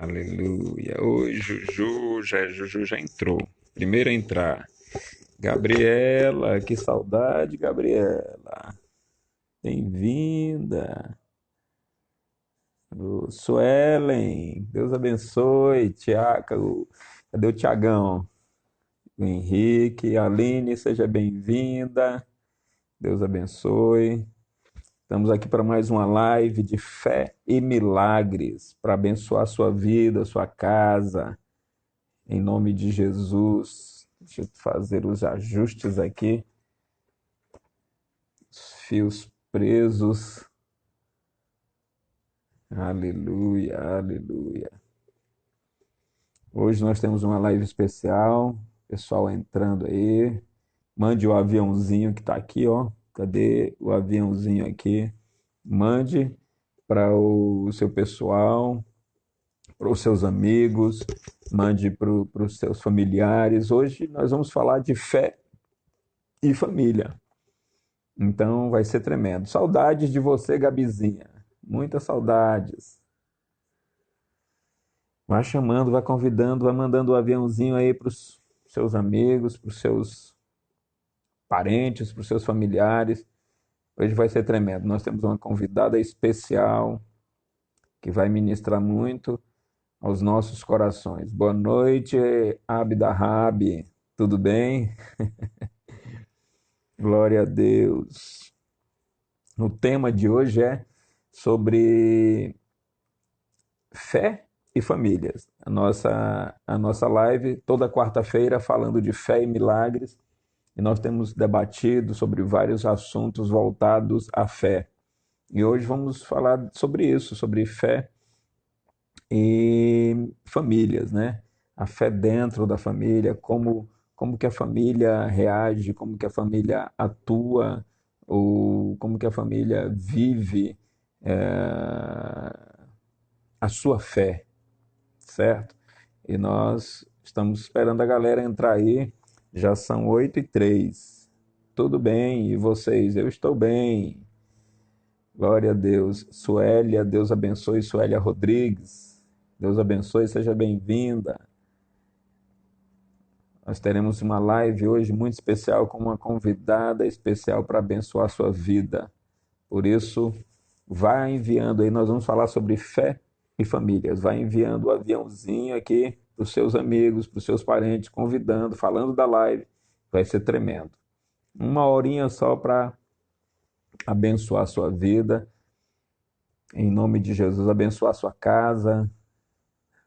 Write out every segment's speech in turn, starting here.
Aleluia. Oi, Juju já entrou. Primeiro a entrar. Gabriela, que saudade, Gabriela. Bem-vinda. Suelen, Deus abençoe. Tiago, cadê o Tiagão? O Henrique, Aline, seja bem-vinda. Deus abençoe. Estamos aqui para mais uma live de fé e milagres, para abençoar a sua vida, a sua casa. Em nome de Jesus, deixa eu fazer os ajustes aqui. Os fios presos. Aleluia, aleluia. Hoje nós temos uma live especial. Pessoal entrando aí. Mande o aviãozinho que está aqui, ó. Cadê o aviãozinho aqui? Mande para o seu pessoal, para os seus amigos, mande para os seus familiares. Hoje nós vamos falar de fé e família. Então vai ser tremendo. Saudades de você, Gabizinha. Muitas saudades. Vai chamando, vai convidando, vai mandando o aviãozinho aí para os seus amigos, para os seus parentes, para os seus familiares. Hoje vai ser tremendo. Nós temos uma convidada especial que vai ministrar muito aos nossos corações. Boa noite, Abda Rabi. Tudo bem? Glória a Deus. O tema de hoje é sobre fé e famílias. A nossa live toda quarta-feira falando de fé e milagres, e nós temos debatido sobre vários assuntos voltados à fé. E hoje vamos falar sobre isso, sobre fé e famílias, né? A fé dentro da família, como que a família reage, como que a família atua, ou como que a família vive a sua fé, certo? E nós estamos esperando a galera entrar aí, já são 8h03. Tudo bem, e vocês? Eu estou bem. Glória a Deus. Suélia, Deus abençoe. Suélia Rodrigues, Deus abençoe, seja bem-vinda. Nós teremos uma live hoje muito especial com uma convidada especial para abençoar a sua vida. Por isso, vai enviando aí, nós vamos falar sobre fé e famílias. Vai enviando o aviãozinho aqui para os seus amigos, para os seus parentes, convidando, falando da live. Vai ser tremendo. Uma horinha só para abençoar a sua vida. Em nome de Jesus, abençoar a sua casa.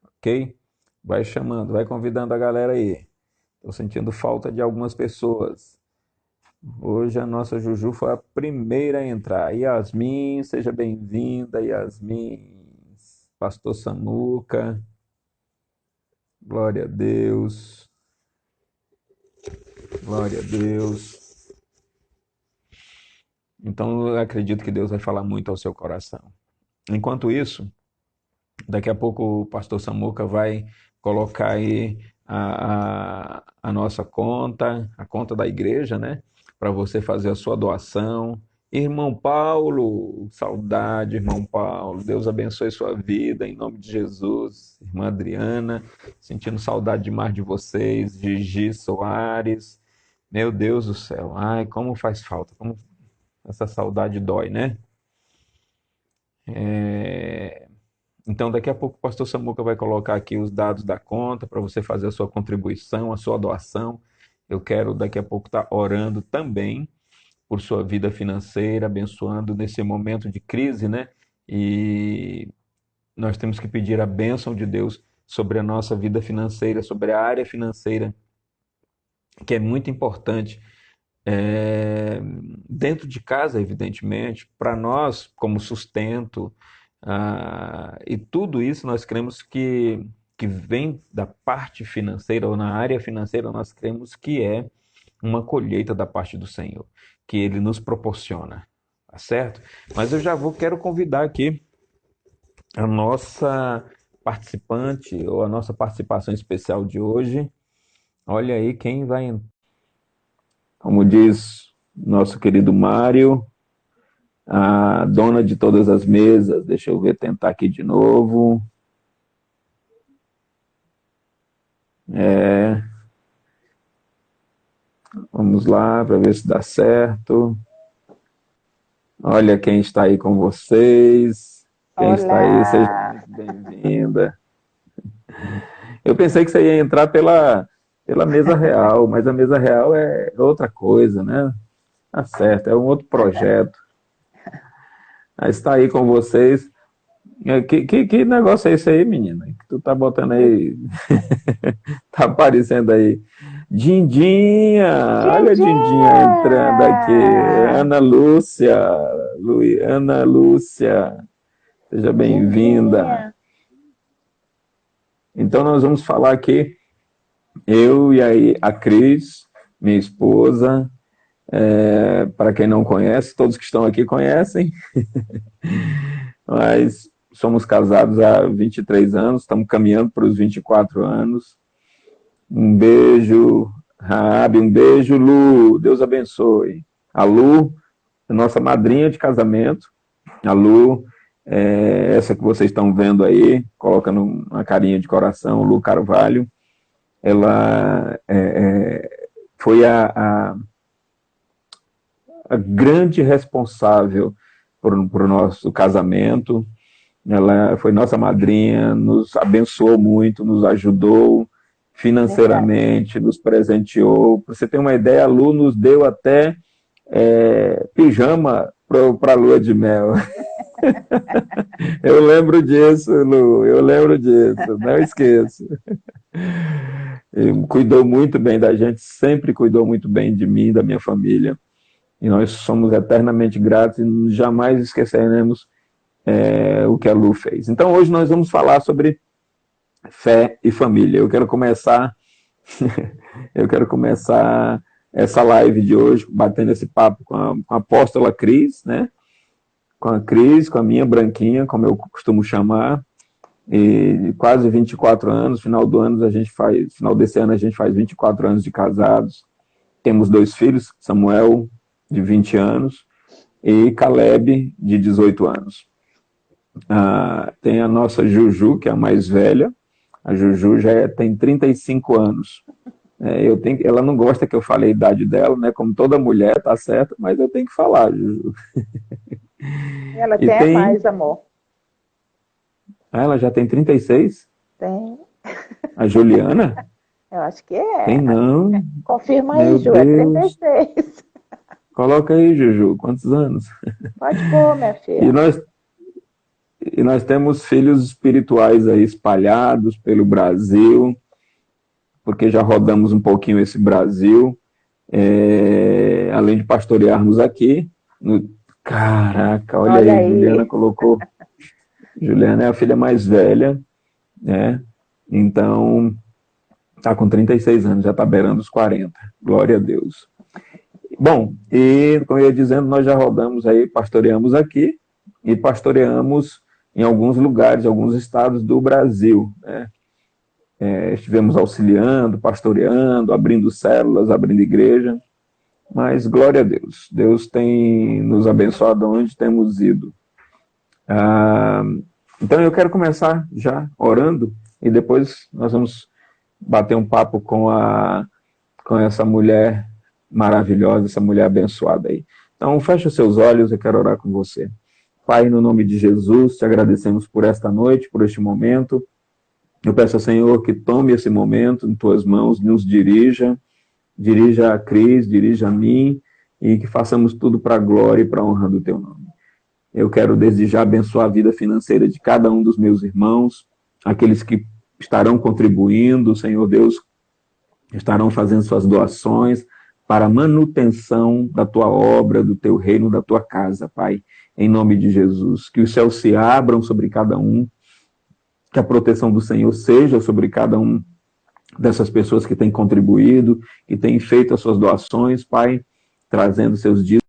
Ok? Vai chamando, vai convidando a galera aí. Estou sentindo falta de algumas pessoas. Hoje a nossa Juju foi a primeira a entrar. Yasmin, seja bem-vinda, Yasmin. Pastor Samuca, glória a Deus, glória a Deus. Então eu acredito que Deus vai falar muito ao seu coração. Enquanto isso, daqui a pouco o pastor Samuca vai colocar aí a nossa conta, a conta da igreja, né? Para você fazer a sua doação. Irmão Paulo, saudade, irmão Paulo. Deus abençoe sua vida, em nome de Jesus. Irmã Adriana, sentindo saudade demais de vocês. Gigi Soares, meu Deus do céu. Ai, como faz falta, como essa saudade dói, né? Então, daqui a pouco o pastor Samuca vai colocar aqui os dados da conta para você fazer a sua contribuição, a sua doação. Eu quero daqui a pouco estar orando também por sua vida financeira, abençoando nesse momento de crise, né? E nós temos que pedir a bênção de Deus sobre a nossa vida financeira, sobre a área financeira, que é muito importante. Dentro de casa, evidentemente, para nós, como sustento, e tudo isso nós cremos que vem da parte financeira, ou na área financeira, nós cremos que é uma colheita da parte do Senhor, que Ele nos proporciona, tá certo? Mas eu já quero convidar aqui a nossa participante, ou a nossa participação especial de hoje. Olha aí quem vai entrar. Como diz nosso querido Mário, a dona de todas as mesas. Deixa eu ver, tentar aqui de novo. É, vamos lá para ver se dá certo. Olha quem está aí com vocês. Quem está aí, seja Olá! muito bem-vinda. Eu pensei que você ia entrar pela mesa real, mas a mesa real é outra coisa, né? Tá certo, é um outro projeto. Mas está aí com vocês. Que negócio é esse aí, menina? Que tu tá botando aí, tá aparecendo aí. Dindinha! Olha a Dindinha! Dindinha entrando aqui. Ana Lúcia, Ana Lúcia, seja bem-vinda. Dindinha! Então nós vamos falar aqui, eu e aí a Cris, minha esposa, para quem não conhece, todos que estão aqui conhecem, mas somos casados há 23 anos, estamos caminhando para os 24 anos. Um beijo, Rabi, um beijo, Lu, Deus abençoe. A Lu, nossa madrinha de casamento, a Lu, essa que vocês estão vendo aí, colocando uma carinha de coração, Lu Carvalho, ela foi a grande responsável por o nosso casamento. Ela foi nossa madrinha, nos abençoou muito, nos ajudou Verdade. financeiramente, nos presenteou. Para você ter uma ideia, a Lu nos deu até pijama para a lua de mel. Eu lembro disso, Lu, eu lembro disso, não esqueço. E cuidou muito bem da gente, sempre cuidou muito bem de mim, da minha família. E nós somos eternamente gratos e jamais esqueceremos o que a Lu fez. Então hoje nós vamos falar sobre fé e família. Eu quero começar essa live de hoje batendo esse papo com a apóstola Cris, né? Com a Cris, com a minha branquinha, como eu costumo chamar, e quase 24 anos, final desse ano a gente faz 24 anos de casados. Temos dois filhos, Samuel, de 20 anos, e Caleb, de 18 anos. Tem a nossa Juju, que é a mais velha. A Juju tem 35 anos. Ela não gosta que eu fale a idade dela, né? Como toda mulher, tá certo, mas eu tenho que falar, Juju. Ela E tem tem. mais, amor. Ela já tem 36? Tem. A Juliana? Eu acho que Tem é. não. Confirma aí, Meu Ju. É trinta e Deus. seis. Coloca aí, Juju, quantos anos? Pode pôr, minha E filha. nós, e nós temos filhos espirituais aí espalhados pelo Brasil, porque já rodamos um pouquinho esse Brasil, além de pastorearmos aqui. Caraca, olha Olha aí, Juliana aí. colocou. Juliana é a filha mais velha, né? Então, tá com 36 anos, já tá beirando os 40. Glória a Deus. Bom, e como eu ia dizendo, nós já rodamos aí, pastoreamos aqui e pastoreamos em alguns lugares, alguns estados do Brasil, né? Estivemos auxiliando, pastoreando, abrindo células, abrindo igreja, mas glória a Deus, Deus tem nos abençoado onde temos ido. Ah, então eu quero começar já orando e depois nós vamos bater um papo com essa mulher maravilhosa, essa mulher abençoada aí. Então feche os seus olhos, eu quero orar com você. Pai, no nome de Jesus, te agradecemos por esta noite, por este momento. Eu peço ao Senhor que tome esse momento em tuas mãos, nos dirija a Cris, dirija a mim, e que façamos tudo para a glória e para a honra do teu nome. Eu quero desde já abençoar a vida financeira de cada um dos meus irmãos, aqueles que estarão contribuindo, Senhor Deus, estarão fazendo suas doações para a manutenção da tua obra, do teu reino, da tua casa, Pai, em nome de Jesus. Que os céus se abram sobre cada um, que a proteção do Senhor seja sobre cada um dessas pessoas que têm contribuído, que têm feito as suas doações, Pai, trazendo seus dízimos.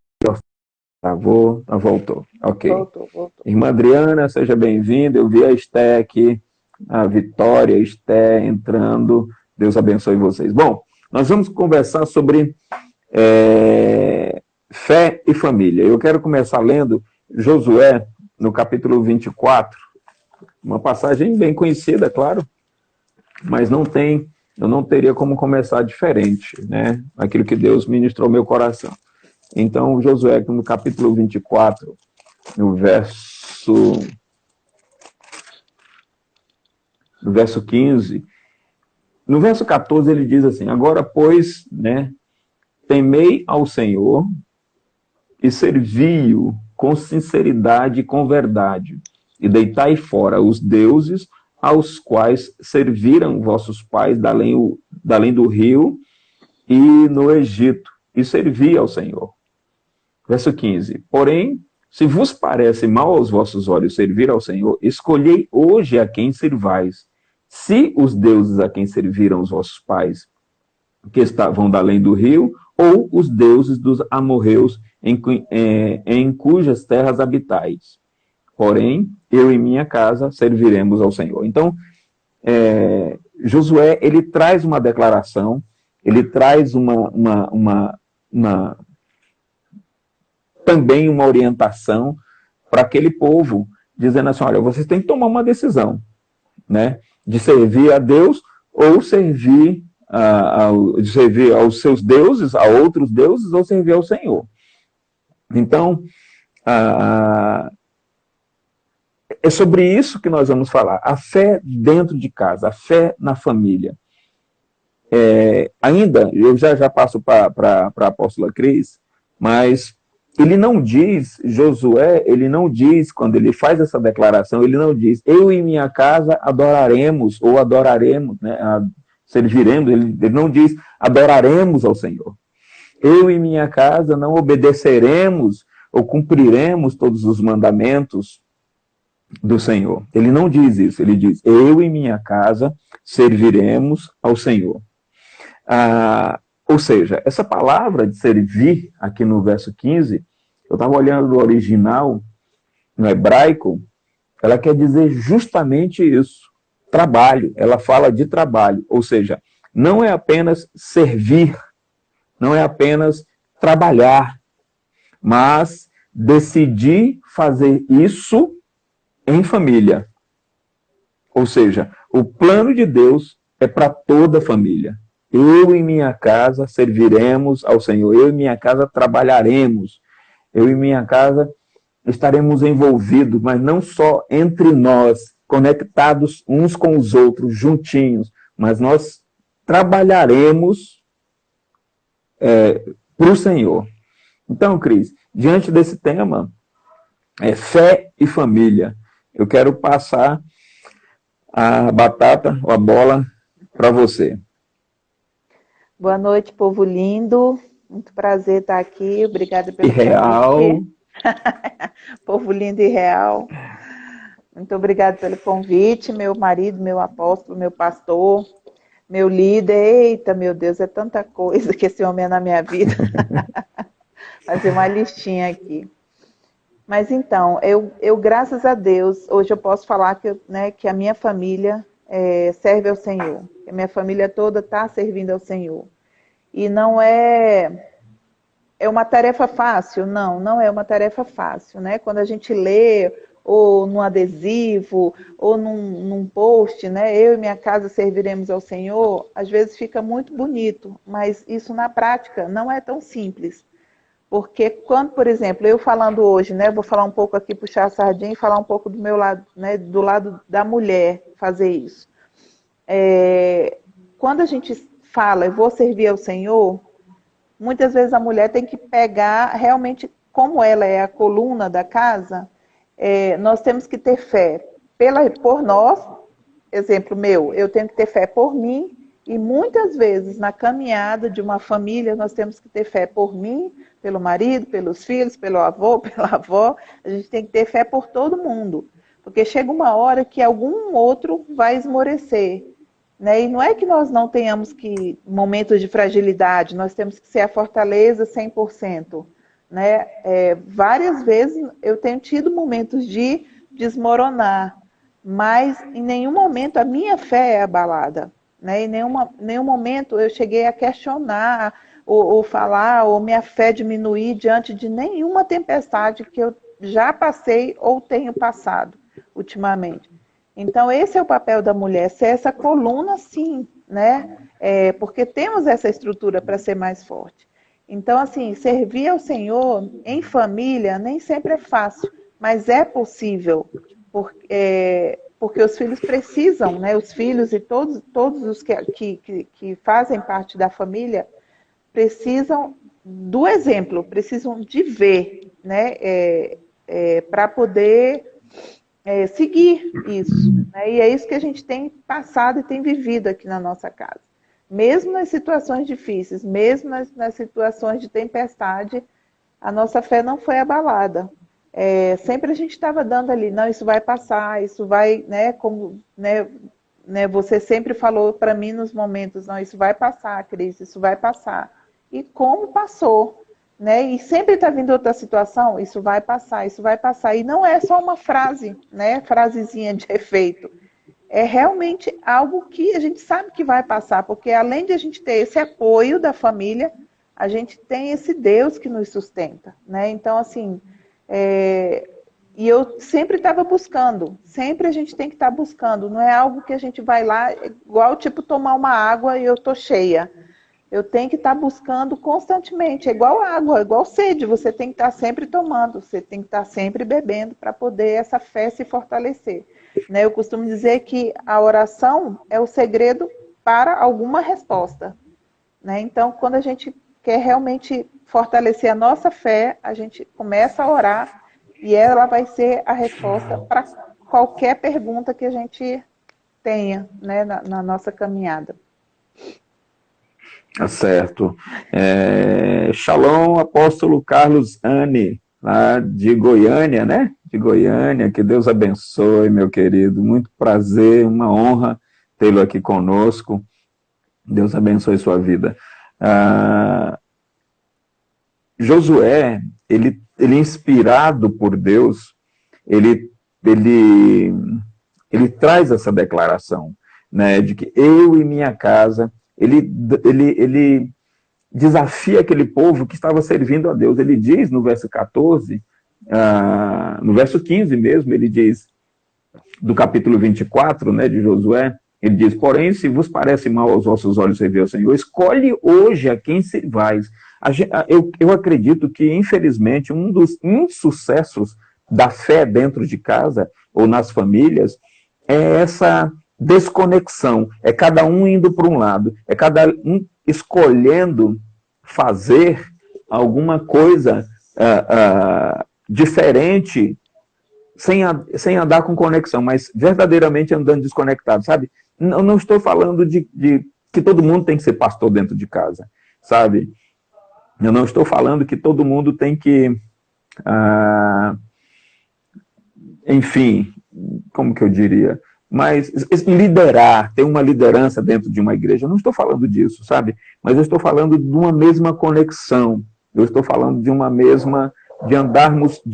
Voltou. Ok. Voltou, voltou. Irmã Adriana, seja bem-vinda. Eu vi a Esté aqui, a Vitória, a Esté entrando. Deus abençoe vocês. Bom, nós vamos conversar sobre fé e família. Eu quero começar lendo Josué, no capítulo 24, uma passagem bem conhecida, claro, mas não tem eu não teria como começar diferente, né? Aquilo que Deus ministrou ao meu coração. Então, Josué, no capítulo 24, no verso 15, no verso 14 ele diz assim: agora, pois, né, temei ao Senhor e servi-o com sinceridade e com verdade, e deitai fora os deuses aos quais serviram vossos pais da além do rio e no Egito, e servi ao Senhor. Verso 15. Porém, se vos parece mal aos vossos olhos servir ao Senhor, escolhei hoje a quem servais. Se os deuses a quem serviram os vossos pais, que estavam da além do rio, ou os deuses dos amorreus em cujas terras habitais. Porém, eu e minha casa serviremos ao Senhor. Então, Josué, ele traz uma declaração, ele traz também uma orientação para aquele povo, dizendo assim: olha, vocês têm que tomar uma decisão, né, de servir a Deus ou de servir aos seus deuses, a outros deuses, ou servir ao Senhor. Então, é sobre isso que nós vamos falar. A fé dentro de casa, a fé na família. Ainda, eu já passo para a apóstola Cris, mas ele não diz, Josué, ele não diz, quando ele faz essa declaração, ele não diz, eu e minha casa adoraremos, ou adoraremos, né, serviremos, ele não diz, adoraremos ao Senhor. Eu e minha casa não obedeceremos ou cumpriremos todos os mandamentos do Senhor. Ele não diz isso, ele diz, eu e minha casa serviremos ao Senhor. Ou seja, essa palavra de servir, aqui no verso 15, eu estava olhando no original, no hebraico, ela quer dizer justamente isso, trabalho, ela fala de trabalho, ou seja, não é apenas servir, não é apenas trabalhar, mas decidir fazer isso em família. Ou seja, o plano de Deus é para toda a família. Eu e minha casa serviremos ao Senhor. Eu e minha casa trabalharemos. Eu e minha casa estaremos envolvidos, mas não só entre nós, conectados uns com os outros, juntinhos, mas nós trabalharemos para o Senhor. Então, Cris, diante desse tema, fé e família, eu quero passar a batata, ou a bola, para você. Boa noite, povo lindo. Muito prazer estar aqui. Obrigada pelo convite. Real. Povo lindo e real. Muito obrigada pelo convite, meu marido, meu apóstolo, meu pastor, meu líder. Eita, meu Deus, é tanta coisa que esse homem é na minha vida. Fazer uma listinha aqui. Mas então, eu graças a Deus, hoje eu posso falar que a minha família serve ao Senhor. A minha família toda está servindo ao Senhor. E não é uma tarefa fácil? Não é uma tarefa fácil, né? Quando a gente lê, ou num adesivo, ou num post, né? Eu e minha casa serviremos ao Senhor, às vezes fica muito bonito, mas isso na prática não é tão simples. Porque quando, por exemplo, eu falando hoje, né, vou falar um pouco aqui, puxar a sardinha e falar um pouco do meu lado, né, do lado da mulher fazer isso. Quando a gente fala, eu vou servir ao Senhor, muitas vezes a mulher tem que pegar, realmente, como ela é a coluna da casa, nós temos que ter fé por nós, exemplo meu, eu tenho que ter fé por mim, e muitas vezes na caminhada de uma família nós temos que ter fé por mim, pelo marido, pelos filhos, pelo avô, pela avó, a gente tem que ter fé por todo mundo, porque chega uma hora que algum outro vai esmorecer, né? E não é que nós não tenhamos momentos de fragilidade, nós temos que ser a fortaleza 100%, né? Várias vezes eu tenho tido momentos de desmoronar, mas em nenhum momento a minha fé é abalada, né? Em nenhum momento eu cheguei a questionar ou falar, ou minha fé diminuir diante de nenhuma tempestade que eu já passei ou tenho passado ultimamente. Então esse é o papel da mulher, ser essa coluna, sim, né? Porque temos essa estrutura para ser mais forte. Então, assim, servir ao Senhor em família nem sempre é fácil, mas é possível, porque os filhos precisam, né? Os filhos e todos os que fazem parte da família precisam do exemplo, precisam de ver, né? Para poder seguir isso. Né? E é isso que a gente tem passado e tem vivido aqui na nossa casa. Mesmo nas situações difíceis, mesmo nas situações de tempestade, a nossa fé não foi abalada. Sempre a gente estava dando ali, não, isso vai passar, isso vai, né, como, né, você sempre falou para mim nos momentos, não, isso vai passar, Cris, isso vai passar. E como passou, né? E sempre está vindo outra situação, isso vai passar, isso vai passar. E não é só uma frase, né, frasezinha de efeito. É realmente algo que a gente sabe que vai passar, porque além de a gente ter esse apoio da família, a gente tem esse Deus que nos sustenta, né? Então, assim, e eu sempre estava buscando, sempre a gente tem que estar buscando, não é algo que a gente vai lá, igual tipo tomar uma água e eu tô cheia. Eu tenho que estar buscando constantemente, é igual água, é igual sede, você tem que estar sempre tomando, você tem que estar sempre bebendo para poder essa fé se fortalecer. Né? Eu costumo dizer que a oração é o segredo para alguma resposta. Né? Então, quando a gente quer realmente fortalecer a nossa fé, a gente começa a orar e ela vai ser a resposta para qualquer pergunta que a gente tenha, né, na nossa caminhada. Tá certo. Shalom, apóstolo Carlos Anne, lá de Goiânia, né? De Goiânia, que Deus abençoe, meu querido. Muito prazer, uma honra tê-lo aqui conosco. Deus abençoe sua vida. Josué, ele inspirado por Deus, ele traz essa declaração, né, de que eu e minha casa, ele desafia aquele povo que estava servindo a Deus. Ele diz no verso 14, no verso 15 mesmo, ele diz, do capítulo 24, né, de Josué, ele diz, porém, se vos parece mal aos vossos olhos servir ao Senhor, escolhe hoje a quem servais. Eu acredito que, infelizmente, um dos insucessos da fé dentro de casa ou nas famílias é essa desconexão, é cada um indo para um lado, é cada um escolhendo fazer alguma coisa diferente, sem andar com conexão, mas verdadeiramente andando desconectado, sabe? Não estou falando de que todo mundo tem que ser pastor dentro de casa, sabe? Eu não estou falando que todo mundo tem que, enfim, como que eu diria? Mas liderar, ter uma liderança dentro de uma igreja, eu não estou falando disso, sabe? Mas eu estou falando de uma mesma conexão, eu estou falando de uma mesma, de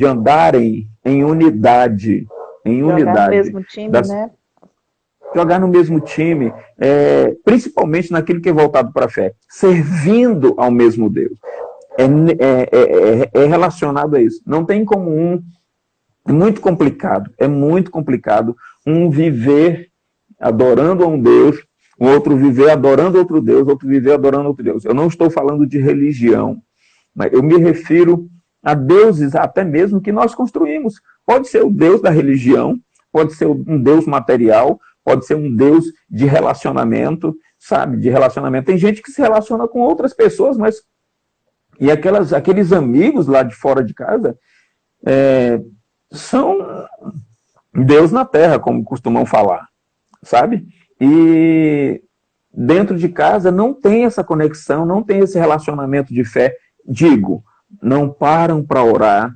andarem em unidade, Jogar no mesmo time, né? Jogar no mesmo time, principalmente naquilo que é voltado para a fé, servindo ao mesmo Deus. É relacionado a isso. Não tem como é muito complicado um viver adorando a um Deus, o outro viver adorando outro Deus, outro viver adorando outro Deus. Eu não estou falando de religião, mas eu me refiro a deuses até mesmo que nós construímos. Pode ser o Deus da religião, pode ser um Deus material, pode ser um Deus de relacionamento, sabe? De relacionamento. Tem gente que se relaciona com outras pessoas, mas... E aqueles amigos lá de fora de casa são Deus na terra, como costumam falar, sabe? E dentro de casa não tem essa conexão, não tem esse relacionamento de fé. Digo, não param para orar,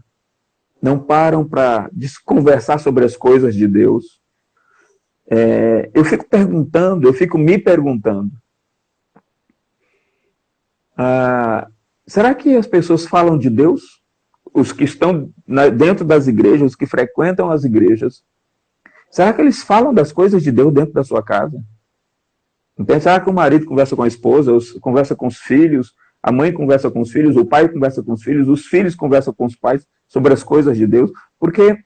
não param para conversar sobre as coisas de Deus. Eu fico me perguntando, será que as pessoas falam de Deus? Os que estão dentro das igrejas, os que frequentam as igrejas, será que eles falam das coisas de Deus dentro da sua casa? Então, será que o marido conversa com a esposa, conversa com os filhos, a mãe conversa com os filhos, o pai conversa com os filhos conversam com os pais sobre as coisas de Deus? Porque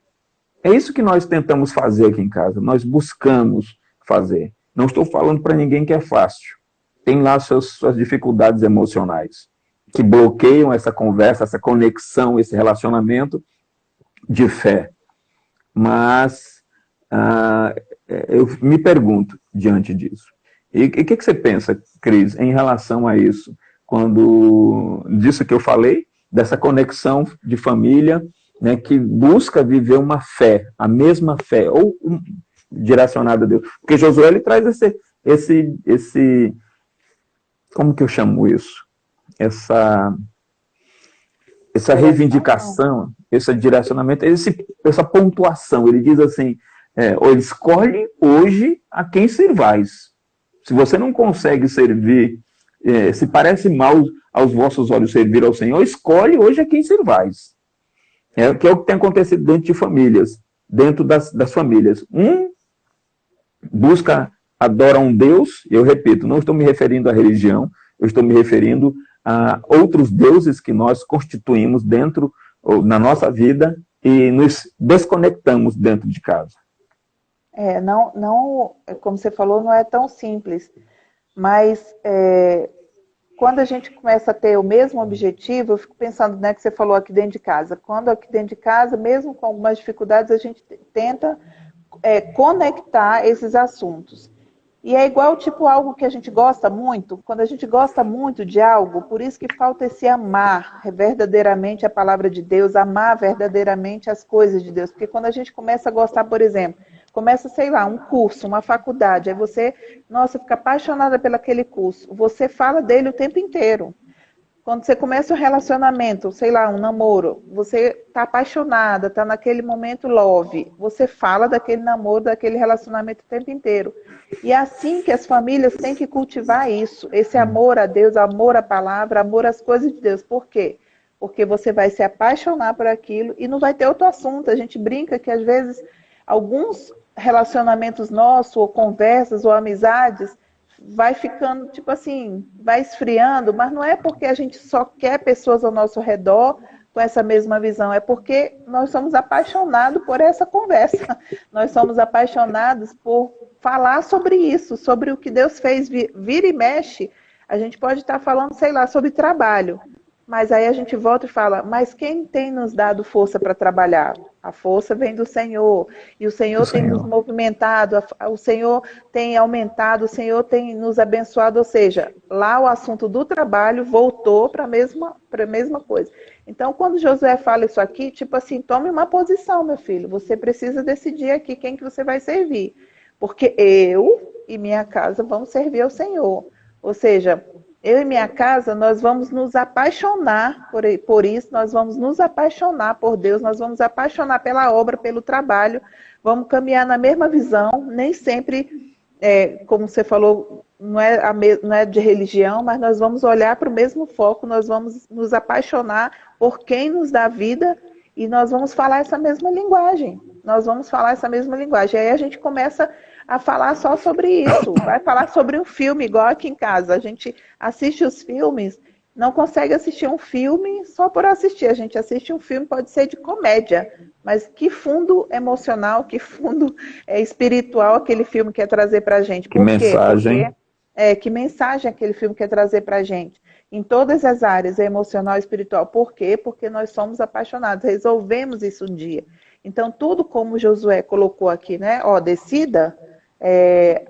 é isso que nós tentamos fazer aqui em casa, nós buscamos fazer. Não estou falando para ninguém que é fácil. Tem lá suas dificuldades emocionais, que bloqueiam essa conversa, essa conexão, esse relacionamento de fé. Mas eu me pergunto diante disso. E o que você pensa, Cris, em relação a isso? Quando disso que eu falei, dessa conexão de família, né, que busca viver uma fé, a mesma fé, ou direcionada a Deus. Porque Josué ele traz esse, como que eu chamo isso? Essa reivindicação, esse direcionamento, essa pontuação. Ele diz assim, escolhe hoje a quem servais. Se você não consegue servir, se parece mal aos vossos olhos servir ao Senhor, escolhe hoje a quem servais. Que é o que tem acontecido dentro de famílias, dentro das famílias. Busca, adora um Deus, eu repito, não estou me referindo à religião, eu estou me referindo a outros deuses que nós constituímos dentro, na nossa vida, e nos desconectamos dentro de casa. Não, como você falou, não é tão simples, mas quando a gente começa a ter o mesmo objetivo, eu fico pensando, né, que você falou aqui dentro de casa, quando aqui dentro de casa, mesmo com algumas dificuldades, a gente tenta conectar esses assuntos. E é igual, tipo, algo que a gente gosta muito. Quando a gente gosta muito de algo, por isso que falta esse amar verdadeiramente a palavra de Deus, amar verdadeiramente as coisas de Deus. Porque quando a gente começa a gostar, por exemplo, começa, sei lá, um curso, uma faculdade, aí você, nossa, fica apaixonada pelo aquele curso. Você fala dele o tempo inteiro. Quando você começa um relacionamento, sei lá, um namoro, você está apaixonada, está naquele momento love, você fala daquele namoro, daquele relacionamento o tempo inteiro. E é assim que as famílias têm que cultivar isso, esse amor a Deus, amor à palavra, amor às coisas de Deus. Por quê? Porque você vai se apaixonar por aquilo e não vai ter outro assunto. A gente brinca que às vezes alguns relacionamentos nossos, ou conversas, ou amizades, vai ficando, tipo assim, vai esfriando, mas não é porque a gente só quer pessoas ao nosso redor com essa mesma visão, é porque nós somos apaixonados por essa conversa, nós somos apaixonados por falar sobre isso, sobre o que Deus fez, vira e mexe, a gente pode estar falando, sei lá, sobre trabalho, mas aí a gente volta e fala, mas quem tem nos dado força para trabalhar? A força vem do Senhor. E o Senhor tem nos movimentado, o Senhor tem aumentado, o Senhor tem nos abençoado. Ou seja, lá o assunto do trabalho voltou para a mesma coisa. Então, quando Josué fala isso aqui, tipo assim, tome uma posição, meu filho. Você precisa decidir aqui quem que você vai servir. Porque eu e minha casa vamos servir ao Senhor. Ou seja, eu e minha casa, nós vamos nos apaixonar por isso, nós vamos nos apaixonar por Deus, nós vamos apaixonar pela obra, pelo trabalho, vamos caminhar na mesma visão, nem sempre, como você falou, não é de religião, mas nós vamos olhar para o mesmo foco, nós vamos nos apaixonar por quem nos dá vida e nós vamos falar essa mesma linguagem. Nós vamos falar essa mesma linguagem. Aí a gente começa a falar só sobre isso. Vai falar sobre um filme, igual aqui em casa. A gente assiste os filmes, não consegue assistir um filme só por assistir. A gente assiste um filme, pode ser de comédia, mas que fundo emocional, que fundo espiritual aquele filme quer trazer para a gente. Que mensagem. Que mensagem aquele filme quer trazer para a gente. Em todas as áreas, emocional e espiritual. Por quê? Porque nós somos apaixonados, resolvemos isso um dia. Então, tudo como Josué colocou aqui, né? Decida,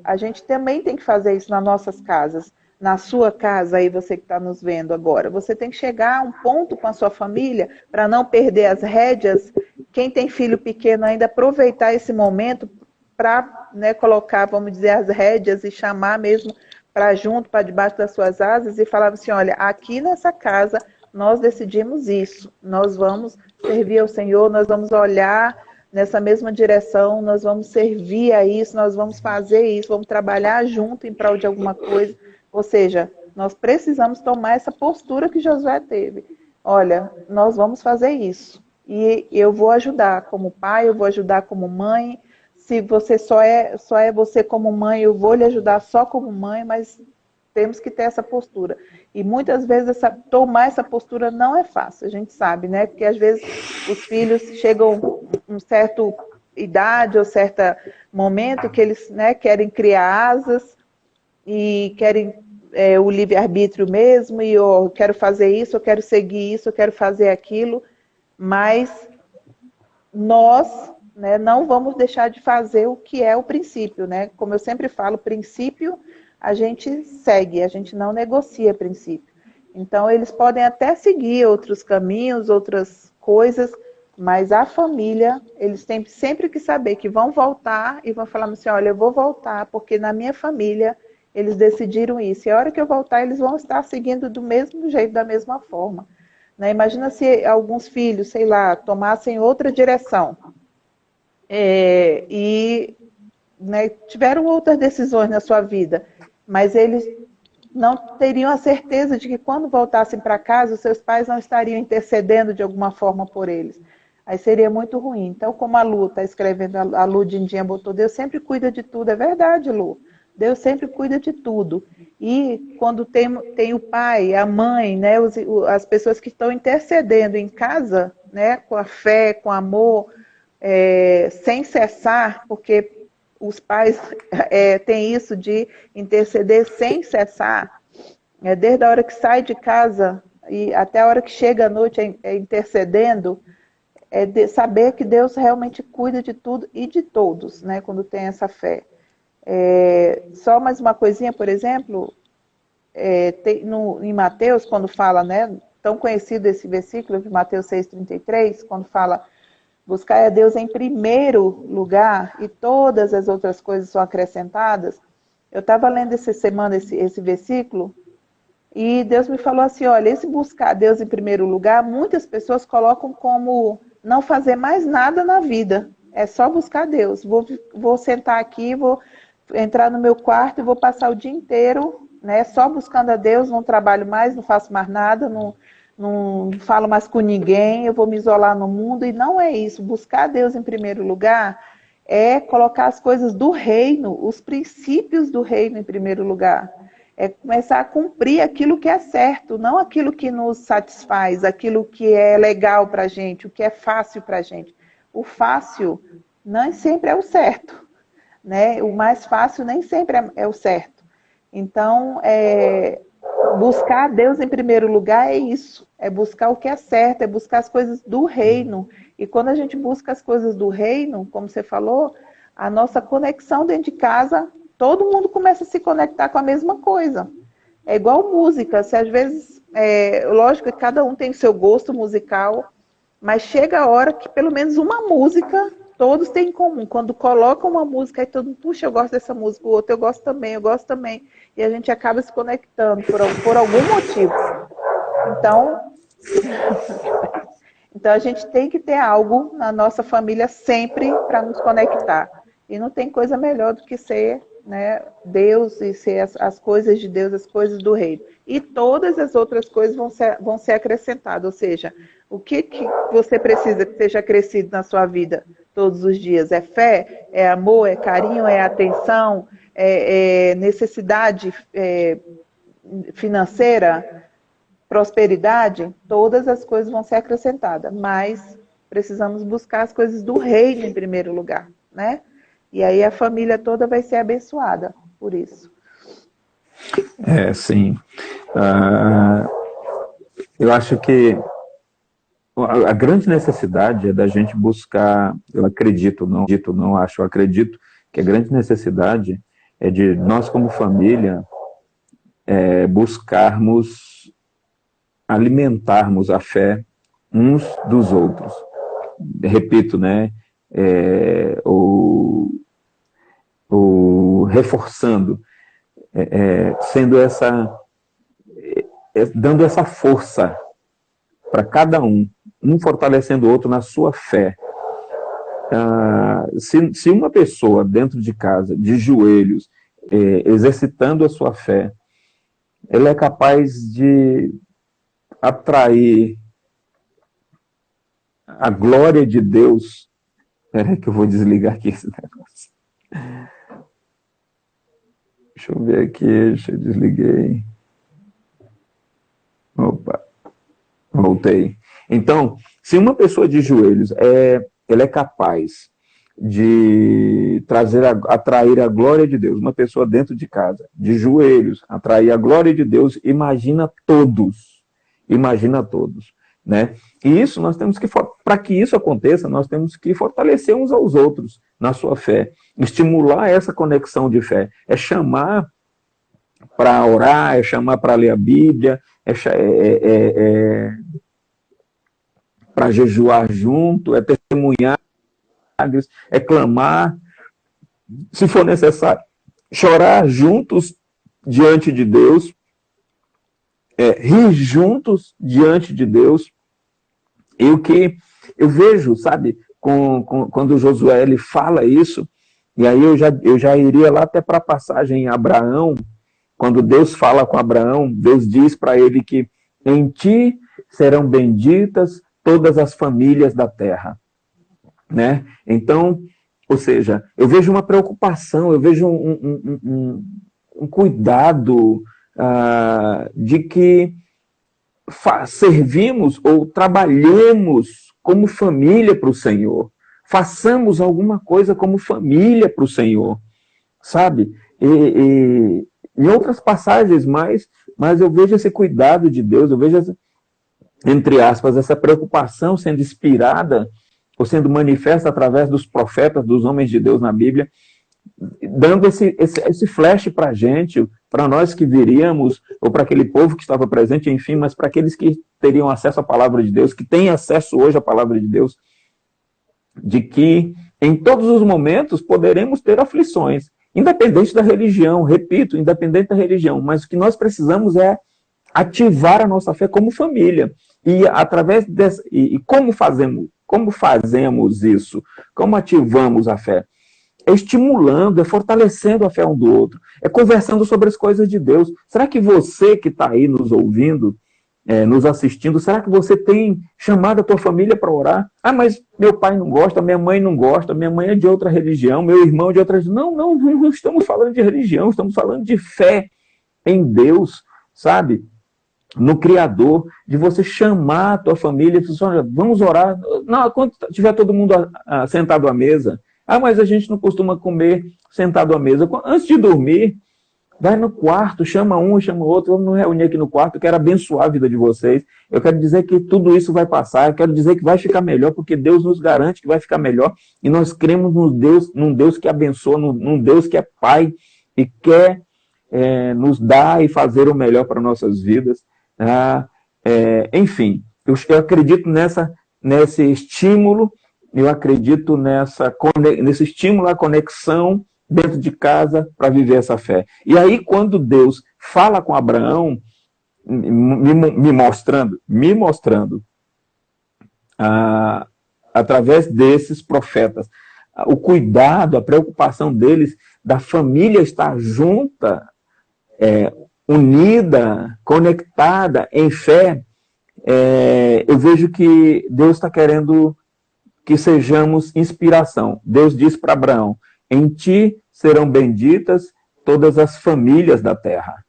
a gente também tem que fazer isso nas nossas casas. Na sua casa, aí você que está nos vendo agora, você tem que chegar a um ponto com a sua família para não perder as rédeas. Quem tem filho pequeno ainda aproveitar esse momento para, né, colocar, vamos dizer, as rédeas e chamar mesmo para junto, para debaixo das suas asas e falar assim, olha, aqui nessa casa nós decidimos isso, nós vamos servir ao Senhor, nós vamos olhar nessa mesma direção, nós vamos servir a isso, nós vamos fazer isso, vamos trabalhar junto em prol de alguma coisa. Ou seja, nós precisamos tomar essa postura que Josué teve. Olha, nós vamos fazer isso. E eu vou ajudar como pai, eu vou ajudar como mãe. Se você só é você como mãe, eu vou lhe ajudar só como mãe, mas temos que ter essa postura. E muitas vezes tomar essa postura não é fácil, a gente sabe, né? Porque às vezes os filhos chegam um certo idade ou certo momento que eles, né, querem criar asas e querem o livre-arbítrio mesmo, e eu quero fazer isso, eu quero seguir isso, eu quero fazer aquilo, mas nós, né, não vamos deixar de fazer o que é o princípio, né? Como eu sempre falo, princípio a gente segue, a gente não negocia princípio. Então, eles podem até seguir outros caminhos, outras coisas, mas a família, eles têm sempre que saber que vão voltar e vão falar assim, olha, eu vou voltar, porque na minha família eles decidiram isso. E a hora que eu voltar, eles vão estar seguindo do mesmo jeito, da mesma forma. Né? Imagina se alguns filhos, sei lá, tomassem outra direção e né, tiveram outras decisões na sua vida, mas eles não teriam a certeza de que quando voltassem para casa, os seus pais não estariam intercedendo de alguma forma por eles. Aí seria muito ruim. Então, como a Lu está escrevendo, a Lu Dindinha botou, Deus sempre cuida de tudo. É verdade, Lu. Deus sempre cuida de tudo. E quando tem o pai, a mãe, né, as pessoas que estão intercedendo em casa, né, com a fé, com amor, sem cessar, porque os pais têm isso de interceder sem cessar, desde a hora que sai de casa e até a hora que chega à noite intercedendo, de saber que Deus realmente cuida de tudo e de todos, né, quando tem essa fé. Só mais uma coisinha, por exemplo, em Mateus, quando fala, né, tão conhecido esse versículo de Mateus 6,33, quando fala, buscar a Deus em primeiro lugar e todas as outras coisas são acrescentadas. Eu estava lendo essa semana esse versículo e Deus me falou assim, olha, esse buscar a Deus em primeiro lugar, muitas pessoas colocam como não fazer mais nada na vida. É só buscar a Deus. Vou sentar aqui, vou entrar no meu quarto e vou passar o dia inteiro, né, só buscando a Deus, não trabalho mais, não faço mais nada, não falo mais com ninguém, eu vou me isolar no mundo, e não é isso. Buscar a Deus em primeiro lugar é colocar as coisas do reino, os princípios do reino em primeiro lugar. É começar a cumprir aquilo que é certo, não aquilo que nos satisfaz, aquilo que é legal para a gente, o que é fácil para a gente. O fácil nem sempre é o certo, né? O mais fácil nem sempre é o certo. Então, buscar a Deus em primeiro lugar é isso, é buscar o que é certo, é buscar as coisas do reino. E quando a gente busca as coisas do reino, como você falou, a nossa conexão dentro de casa, todo mundo começa a se conectar com a mesma coisa. É igual música, se às vezes, lógico que cada um tem o seu gosto musical, mas chega a hora que pelo menos uma música todos têm em comum. Quando colocam uma música, aí todo mundo, puxa, eu gosto dessa música, o outro eu gosto também. E a gente acaba se conectando por algum motivo. Então a gente tem que ter algo na nossa família sempre para nos conectar. E não tem coisa melhor do que ser, né, Deus e ser as coisas de Deus, as coisas do reino. E todas as outras coisas vão ser acrescentadas. Ou seja, o que você precisa que seja acrescido na sua vida todos os dias? É fé? É amor? É carinho? É atenção? É necessidade financeira? Prosperidade? Todas as coisas vão ser acrescentadas. Mas precisamos buscar as coisas do reino em primeiro lugar, né? E aí a família toda vai ser abençoada por isso. Sim. Eu acho que a grande necessidade é da gente buscar, eu acredito, não acho, eu acredito que a grande necessidade é de nós como família buscarmos, alimentarmos a fé uns dos outros. Repito, né? Reforçando, sendo dando essa força para cada um fortalecendo o outro na sua fé. Se uma pessoa dentro de casa, de joelhos, exercitando a sua fé, ela é capaz de atrair a glória de Deus. Espera que eu vou desligar aqui esse negócio. Deixa eu ver aqui, eu desliguei. Opa, voltei. Então, se uma pessoa de joelhos ela é capaz de atrair a glória de Deus. Uma pessoa dentro de casa, de joelhos, atrair a glória de Deus, imagina todos, né? E isso nós temos que, para que isso aconteça, nós temos que fortalecer uns aos outros na sua fé, estimular essa conexão de fé, é chamar para orar, é chamar para ler a Bíblia, para jejuar junto, é testemunhar, é clamar, se for necessário, chorar juntos diante de Deus, rir juntos diante de Deus. E o que eu vejo, sabe, quando o Josué ele fala isso, e aí eu já iria lá até para a passagem em Abraão, quando Deus fala com Abraão, Deus diz para ele que em ti serão benditas todas as famílias da terra, né? Então, ou seja, eu vejo uma preocupação, eu vejo um cuidado de que servimos ou trabalhemos como família para o Senhor, façamos alguma coisa como família para o Senhor, sabe? Em outras passagens mas eu vejo esse cuidado de Deus, eu vejo, entre aspas, essa preocupação sendo inspirada ou sendo manifesta através dos profetas, dos homens de Deus na Bíblia, dando esse flash para a gente, para nós que viríamos, ou para aquele povo que estava presente, enfim, mas para aqueles que teriam acesso à palavra de Deus, que têm acesso hoje à palavra de Deus, de que em todos os momentos poderemos ter aflições, independente da religião, repito, independente da religião, mas o que nós precisamos é ativar a nossa fé como família. E através dessa, e como fazemos isso? Como ativamos a fé? É estimulando, é fortalecendo a fé um do outro, é conversando sobre as coisas de Deus. Será que você que está aí nos ouvindo, nos assistindo, será que você tem chamado a tua família para orar? Ah, mas meu pai não gosta, minha mãe não gosta, minha mãe é de outra religião, meu irmão é de outra religião. Não estamos falando de religião, estamos falando de fé em Deus, sabe? No Criador, de você chamar a tua família e falar, olha, vamos orar. Não, quando tiver todo mundo sentado à mesa. Ah, mas a gente não costuma comer sentado à mesa. Antes de dormir, vai no quarto, chama um, chama outro, vamos nos reunir aqui no quarto, eu quero abençoar a vida de vocês. Eu quero dizer que tudo isso vai passar, eu quero dizer que vai ficar melhor, porque Deus nos garante que vai ficar melhor, e nós cremos num Deus que abençoa, num Deus que é Pai, e quer nos dar e fazer o melhor para nossas vidas. Enfim, eu acredito nesse estímulo, eu acredito nesse estímulo à conexão dentro de casa para viver essa fé. E aí, quando Deus fala com Abraão, me mostrando através desses profetas, o cuidado, a preocupação deles, da família estar junta, unida, conectada em fé, eu vejo que Deus está querendo que sejamos inspiração. Deus diz para Abraão, em ti serão benditas todas as famílias da terra.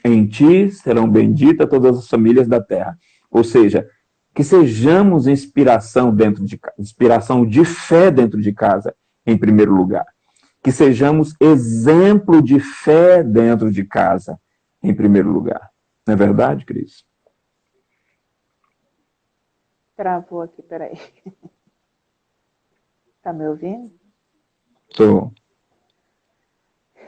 Em ti serão benditas todas as famílias da terra. Ou seja, que sejamos inspiração inspiração de fé dentro de casa, em primeiro lugar. Que sejamos exemplo de fé dentro de casa, em primeiro lugar. Não é verdade, Cris? Travou aqui, peraí. Tá me ouvindo? Estou.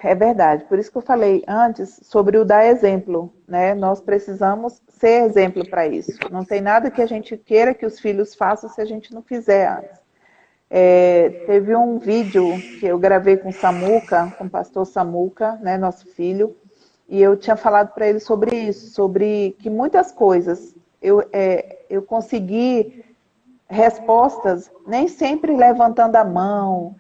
É verdade, por isso que eu falei antes sobre o dar exemplo, né? Nós precisamos ser exemplo para isso. Não tem nada que a gente queira que os filhos façam se a gente não fizer antes. Teve um vídeo que eu gravei com o Samuca, com o pastor Samuca, né, nosso filho, e eu tinha falado para ele sobre isso, sobre que muitas coisas eu consegui respostas, nem sempre levantando a mão,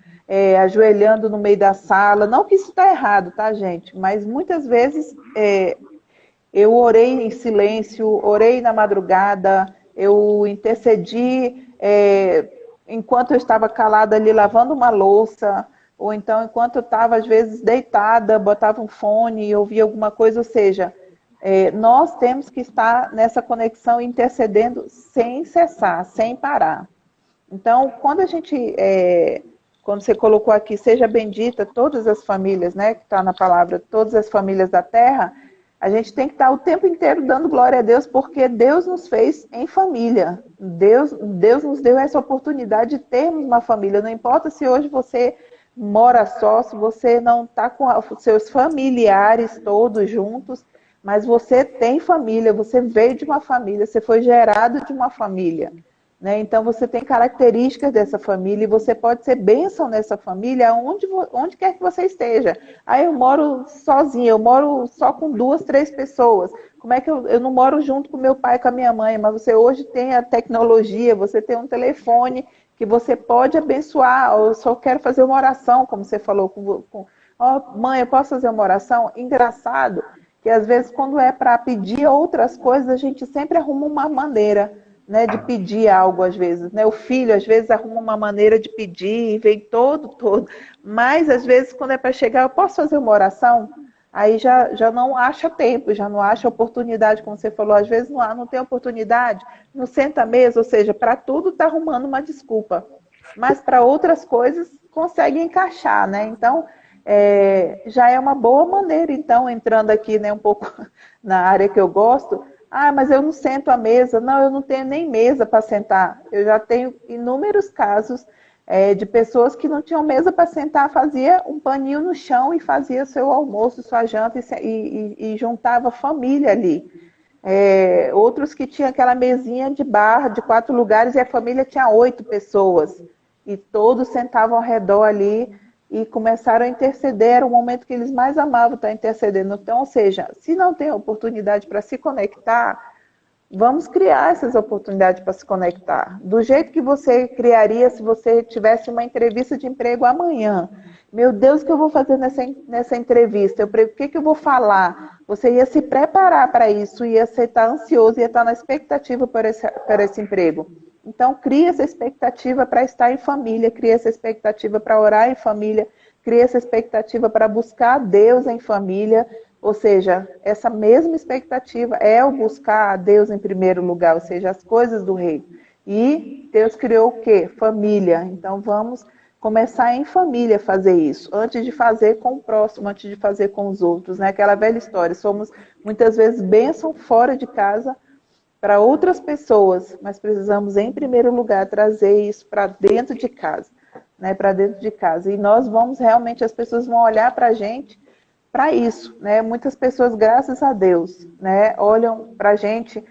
ajoelhando no meio da sala. Não que isso está errado, tá, gente? Mas muitas vezes eu orei em silêncio, orei na madrugada, eu intercedi enquanto eu estava calada ali lavando uma louça, ou então enquanto eu estava, às vezes, deitada, botava um fone e ouvia alguma coisa. Ou seja, nós temos que estar nessa conexão intercedendo sem cessar, sem parar. Então, quando a gente quando você colocou aqui, seja bendita todas as famílias, né, que está na palavra, todas as famílias da terra, a gente tem que estar o tempo inteiro dando glória a Deus, porque Deus nos fez em família. Deus nos deu essa oportunidade de termos uma família. Não importa se hoje você mora só, se você não está com os seus familiares todos juntos, mas você tem família, você veio de uma família, você foi gerado de uma família. Né? Então você tem características dessa família e você pode ser bênção nessa família onde quer que você esteja. Aí eu moro sozinha, eu moro só com 2, 3 pessoas. Como é que eu não moro junto com meu pai e com a minha mãe, mas você hoje tem a tecnologia, você tem um telefone que você pode abençoar. Ou eu só quero fazer uma oração, como você falou mãe, eu posso fazer uma oração? Engraçado que às vezes quando é para pedir outras coisas, a gente sempre arruma uma maneira, né, de pedir algo às vezes, né? O filho às vezes arruma uma maneira de pedir, vem todo, mas às vezes quando é para chegar, eu posso fazer uma oração? Aí já não acha tempo, já não acha oportunidade, como você falou, às vezes não tem oportunidade, não senta à mesa, ou seja, para tudo está arrumando uma desculpa, mas para outras coisas consegue encaixar, né? Então, já é uma boa maneira, então, entrando aqui, né, um pouco na área que eu gosto. Ah, mas eu não sento à mesa. Não, eu não tenho nem mesa para sentar. Eu já tenho inúmeros casos de pessoas que não tinham mesa para sentar, fazia um paninho no chão e fazia seu almoço, sua janta e juntava família ali. Outros que tinham aquela mesinha de bar de 4 lugares e a família tinha 8 pessoas. E todos sentavam ao redor ali e começaram a interceder. Era o momento que eles mais amavam estar intercedendo. Então, ou seja, se não tem oportunidade para se conectar, vamos criar essas oportunidades para se conectar. Do jeito que você criaria se você tivesse uma entrevista de emprego amanhã. Meu Deus, o que eu vou fazer nessa entrevista? O que eu vou falar? Você ia se preparar para isso, ia estar ansioso, ia estar na expectativa por esse emprego. Então, cria essa expectativa para estar em família, cria essa expectativa para orar em família, cria essa expectativa para buscar Deus em família. Ou seja, essa mesma expectativa é o buscar a Deus em primeiro lugar, ou seja, as coisas do reino. E Deus criou o quê? Família. Então vamos começar em família a fazer isso, antes de fazer com o próximo, antes de fazer com os outros. Né? Aquela velha história, somos muitas vezes bênção fora de casa para outras pessoas, mas precisamos em primeiro lugar trazer isso para dentro de casa. Né? Para dentro de casa. E nós vamos realmente, as pessoas vão olhar para a gente para isso, né? Muitas pessoas, graças a Deus, né, olham para a gente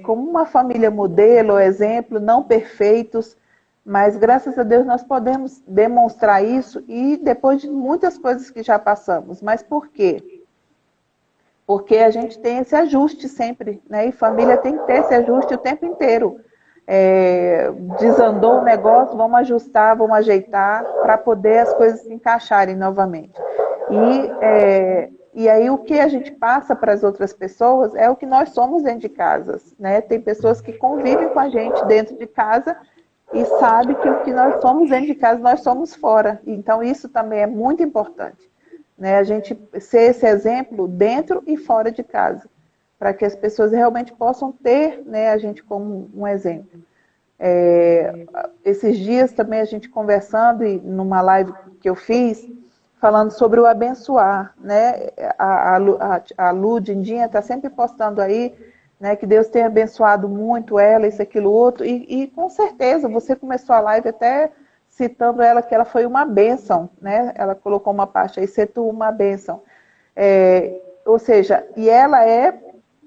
como uma família modelo, exemplo, não perfeitos, mas graças a Deus nós podemos demonstrar isso e depois de muitas coisas que já passamos. Mas por quê? Porque a gente tem esse ajuste sempre, né? E família tem que ter esse ajuste o tempo inteiro. Desandou o negócio, vamos ajustar, vamos ajeitar para poder as coisas se encaixarem novamente. E aí o que a gente passa para as outras pessoas é o que nós somos dentro de casa. Né? Tem pessoas que convivem com a gente dentro de casa e sabem que o que nós somos dentro de casa, nós somos fora. Então isso também é muito importante. Né? A gente ser esse exemplo dentro e fora de casa, para que as pessoas realmente possam ter, né, a gente como um exemplo. Esses dias também a gente conversando, e numa live que eu fiz, falando sobre o abençoar, né? A Lu Dindinha está sempre postando aí, né, que Deus tem abençoado muito ela, isso, aquilo, outro, e com certeza, você começou a live até citando ela, que ela foi uma bênção, né? Ela colocou uma parte aí, ser tu uma bênção. Ou seja, e ela é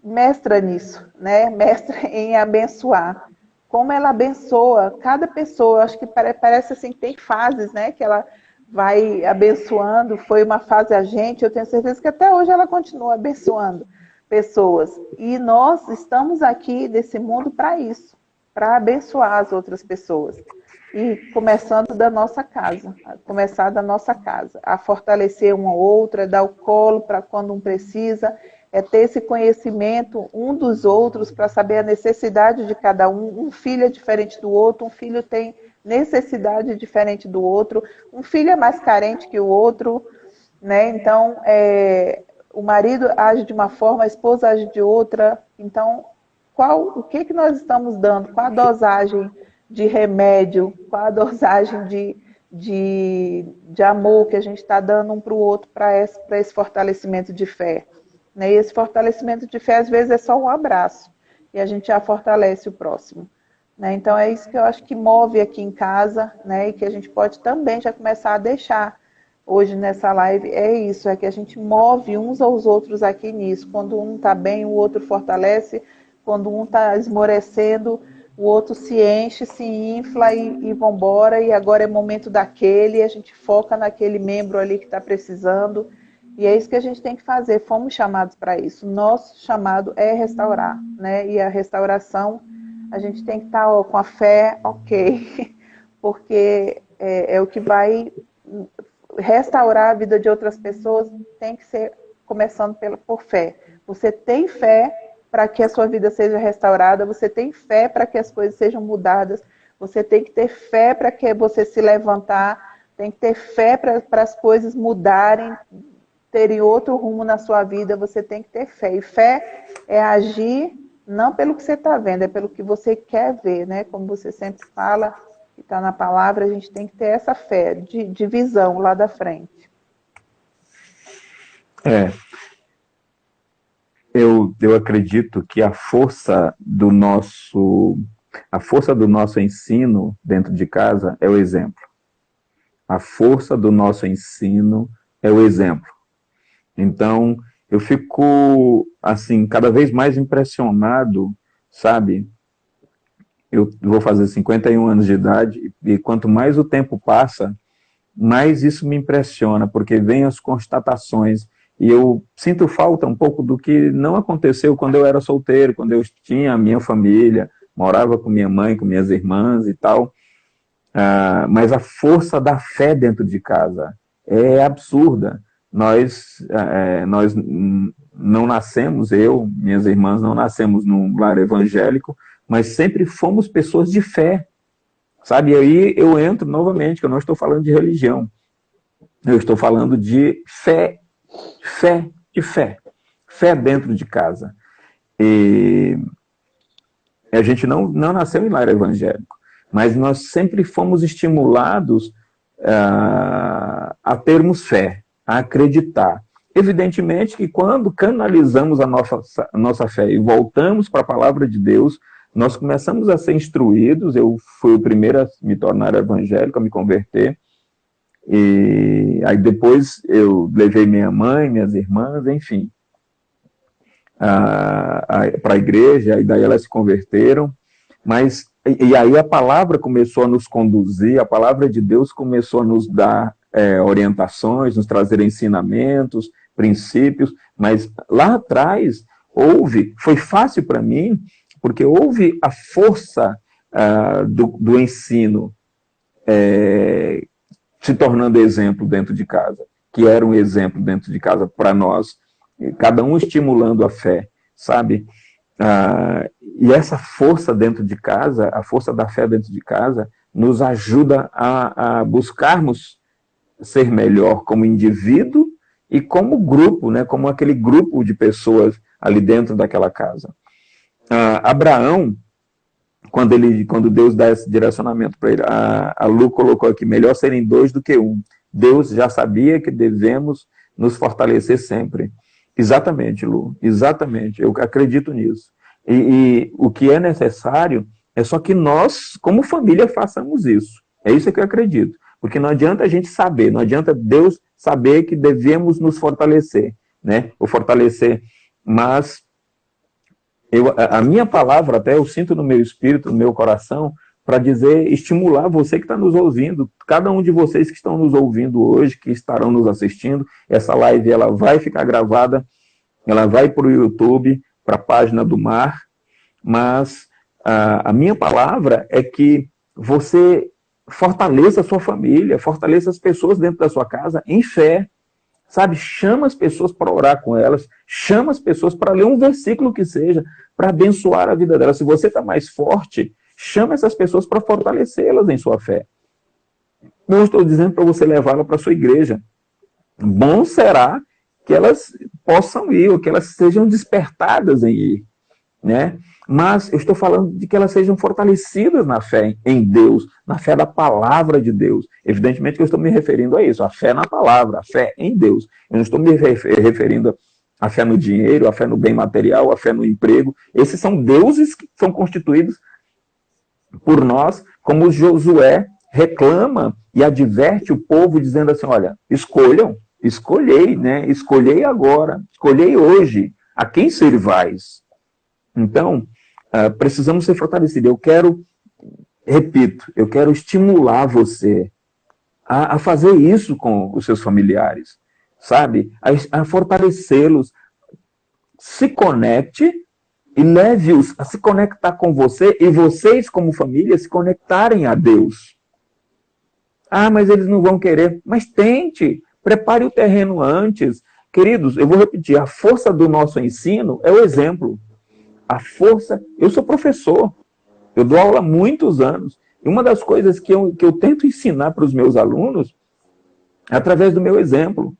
mestra nisso, né? Mestra em abençoar. Como ela abençoa cada pessoa, acho que parece assim, tem fases, né, que ela vai abençoando, foi uma fase a gente, eu tenho certeza que até hoje ela continua abençoando pessoas. E nós estamos aqui nesse mundo para isso, para abençoar as outras pessoas. E começando da nossa casa, começar da nossa casa, a fortalecer uma outra, dar o colo para quando um precisa, ter esse conhecimento um dos outros para saber a necessidade de cada um. Um filho é diferente do outro, um filho tem necessidade diferente do outro, um filho é mais carente que o outro, né? Então, o marido age de uma forma, a esposa age de outra. Então, o que nós estamos dando? Qual a dosagem de remédio? Qual a dosagem de amor que a gente está dando um para o outro para esse fortalecimento de fé. Né? E esse fortalecimento de fé, às vezes, é só um abraço, e a gente já fortalece o próximo. Né? Então, é isso que eu acho que move aqui em casa, né? E que a gente pode também já começar a deixar hoje nessa live, é isso, é que a gente move uns aos outros aqui nisso. Quando um está bem, o outro fortalece. Quando um está esmorecendo, o outro se enche, se infla e vambora, e agora é momento daquele, e a gente foca naquele membro ali que está precisando. E é isso que a gente tem que fazer, fomos chamados para isso. Nosso chamado é restaurar, né? E a restauração, a gente tem que estar com a fé, ok, porque é o que vai restaurar a vida de outras pessoas, tem que ser começando por fé. Você tem fé para que a sua vida seja restaurada, você tem fé para que as coisas sejam mudadas, você tem que ter fé para que você se levantar, tem que ter fé para as coisas mudarem, terem outro rumo na sua vida, você tem que ter fé. E fé é agir não pelo que você está vendo, é pelo que você quer ver, né? Como você sempre fala, que está na palavra, a gente tem que ter essa fé de visão lá da frente. Eu acredito que a força do nosso ensino dentro de casa é o exemplo. A força do nosso ensino é o exemplo. Então, eu fico, assim, cada vez mais impressionado, sabe? Eu vou fazer 51 anos de idade e quanto mais o tempo passa, mais isso me impressiona, porque vem as constatações e eu sinto falta um pouco do que não aconteceu quando eu era solteiro, quando eu tinha a minha família, morava com minha mãe, com minhas irmãs e tal. Mas a força da fé dentro de casa é absurda. Nós não nascemos, eu, minhas irmãs, não nascemos num lar evangélico, mas sempre fomos pessoas de fé, sabe? E aí eu entro novamente, que eu não estou falando de religião, eu estou falando de fé, fé dentro de casa. E a gente não nasceu em lar evangélico, mas nós sempre fomos estimulados a termos fé, a acreditar. Evidentemente que quando canalizamos a nossa fé e voltamos para a palavra de Deus, nós começamos a ser instruídos. Eu fui o primeiro a me tornar evangélico, a me converter, e aí depois eu levei minha mãe, minhas irmãs, enfim, para a igreja, e daí elas se converteram, mas e aí a palavra começou a nos conduzir, a palavra de Deus começou a nos dar orientações, nos trazer ensinamentos, princípios, mas lá atrás foi fácil para mim, porque houve a força do ensino se tornando exemplo dentro de casa, que era um exemplo dentro de casa para nós, cada um estimulando a fé, sabe? E essa força dentro de casa, a força da fé dentro de casa, nos ajuda a buscarmos ser melhor como indivíduo e como grupo, né? Como aquele grupo de pessoas ali dentro daquela casa. Abraão, quando Deus dá esse direcionamento para ele, a Lu colocou aqui, melhor serem dois do que um. Deus já sabia que devemos nos fortalecer sempre. Exatamente, Lu, exatamente, eu acredito nisso. E o que é necessário é só que nós, como família, façamos isso. É isso que eu acredito. Porque não adianta a gente saber, não adianta Deus saber que devemos nos fortalecer, né? Ou fortalecer, mas a minha palavra, até eu sinto no meu espírito, no meu coração, para dizer, estimular você que está nos ouvindo, cada um de vocês que estão nos ouvindo hoje, que estarão nos assistindo, essa live ela vai ficar gravada, ela vai para o YouTube, para a página do Mar, mas a minha palavra é que você fortaleça a sua família, fortaleça as pessoas dentro da sua casa em fé, sabe? Chama as pessoas para orar com elas, chama as pessoas para ler um versículo que seja, para abençoar a vida delas. Se você está mais forte, chama essas pessoas para fortalecê-las em sua fé. Não estou dizendo para você levá-la para a sua igreja. Bom será que elas possam ir, ou que elas sejam despertadas em ir. né? Mas eu estou falando de que elas sejam fortalecidas na fé em Deus, na fé da palavra de Deus. Evidentemente que eu estou me referindo a isso, a fé na palavra, a fé em Deus. Eu não estou me referindo à fé no dinheiro, à fé no bem material, à fé no emprego. Esses são deuses que são constituídos por nós, como Josué reclama e adverte o povo, dizendo assim, olha, escolham, escolhei, né? Escolhei agora, escolhei hoje, a quem servais. Então, precisamos ser fortalecidos. Repito, eu quero estimular você a fazer isso com os seus familiares, sabe? A fortalecê-los. Se conecte e leve-os a se conectar com você e vocês, como família, se conectarem a Deus. Ah, mas eles não vão querer. Mas tente, prepare o terreno antes. Queridos, eu vou repetir, a força do nosso ensino é o exemplo. A força... Eu sou professor, eu dou aula há muitos anos, e uma das coisas que eu tento ensinar para os meus alunos é através do meu exemplo.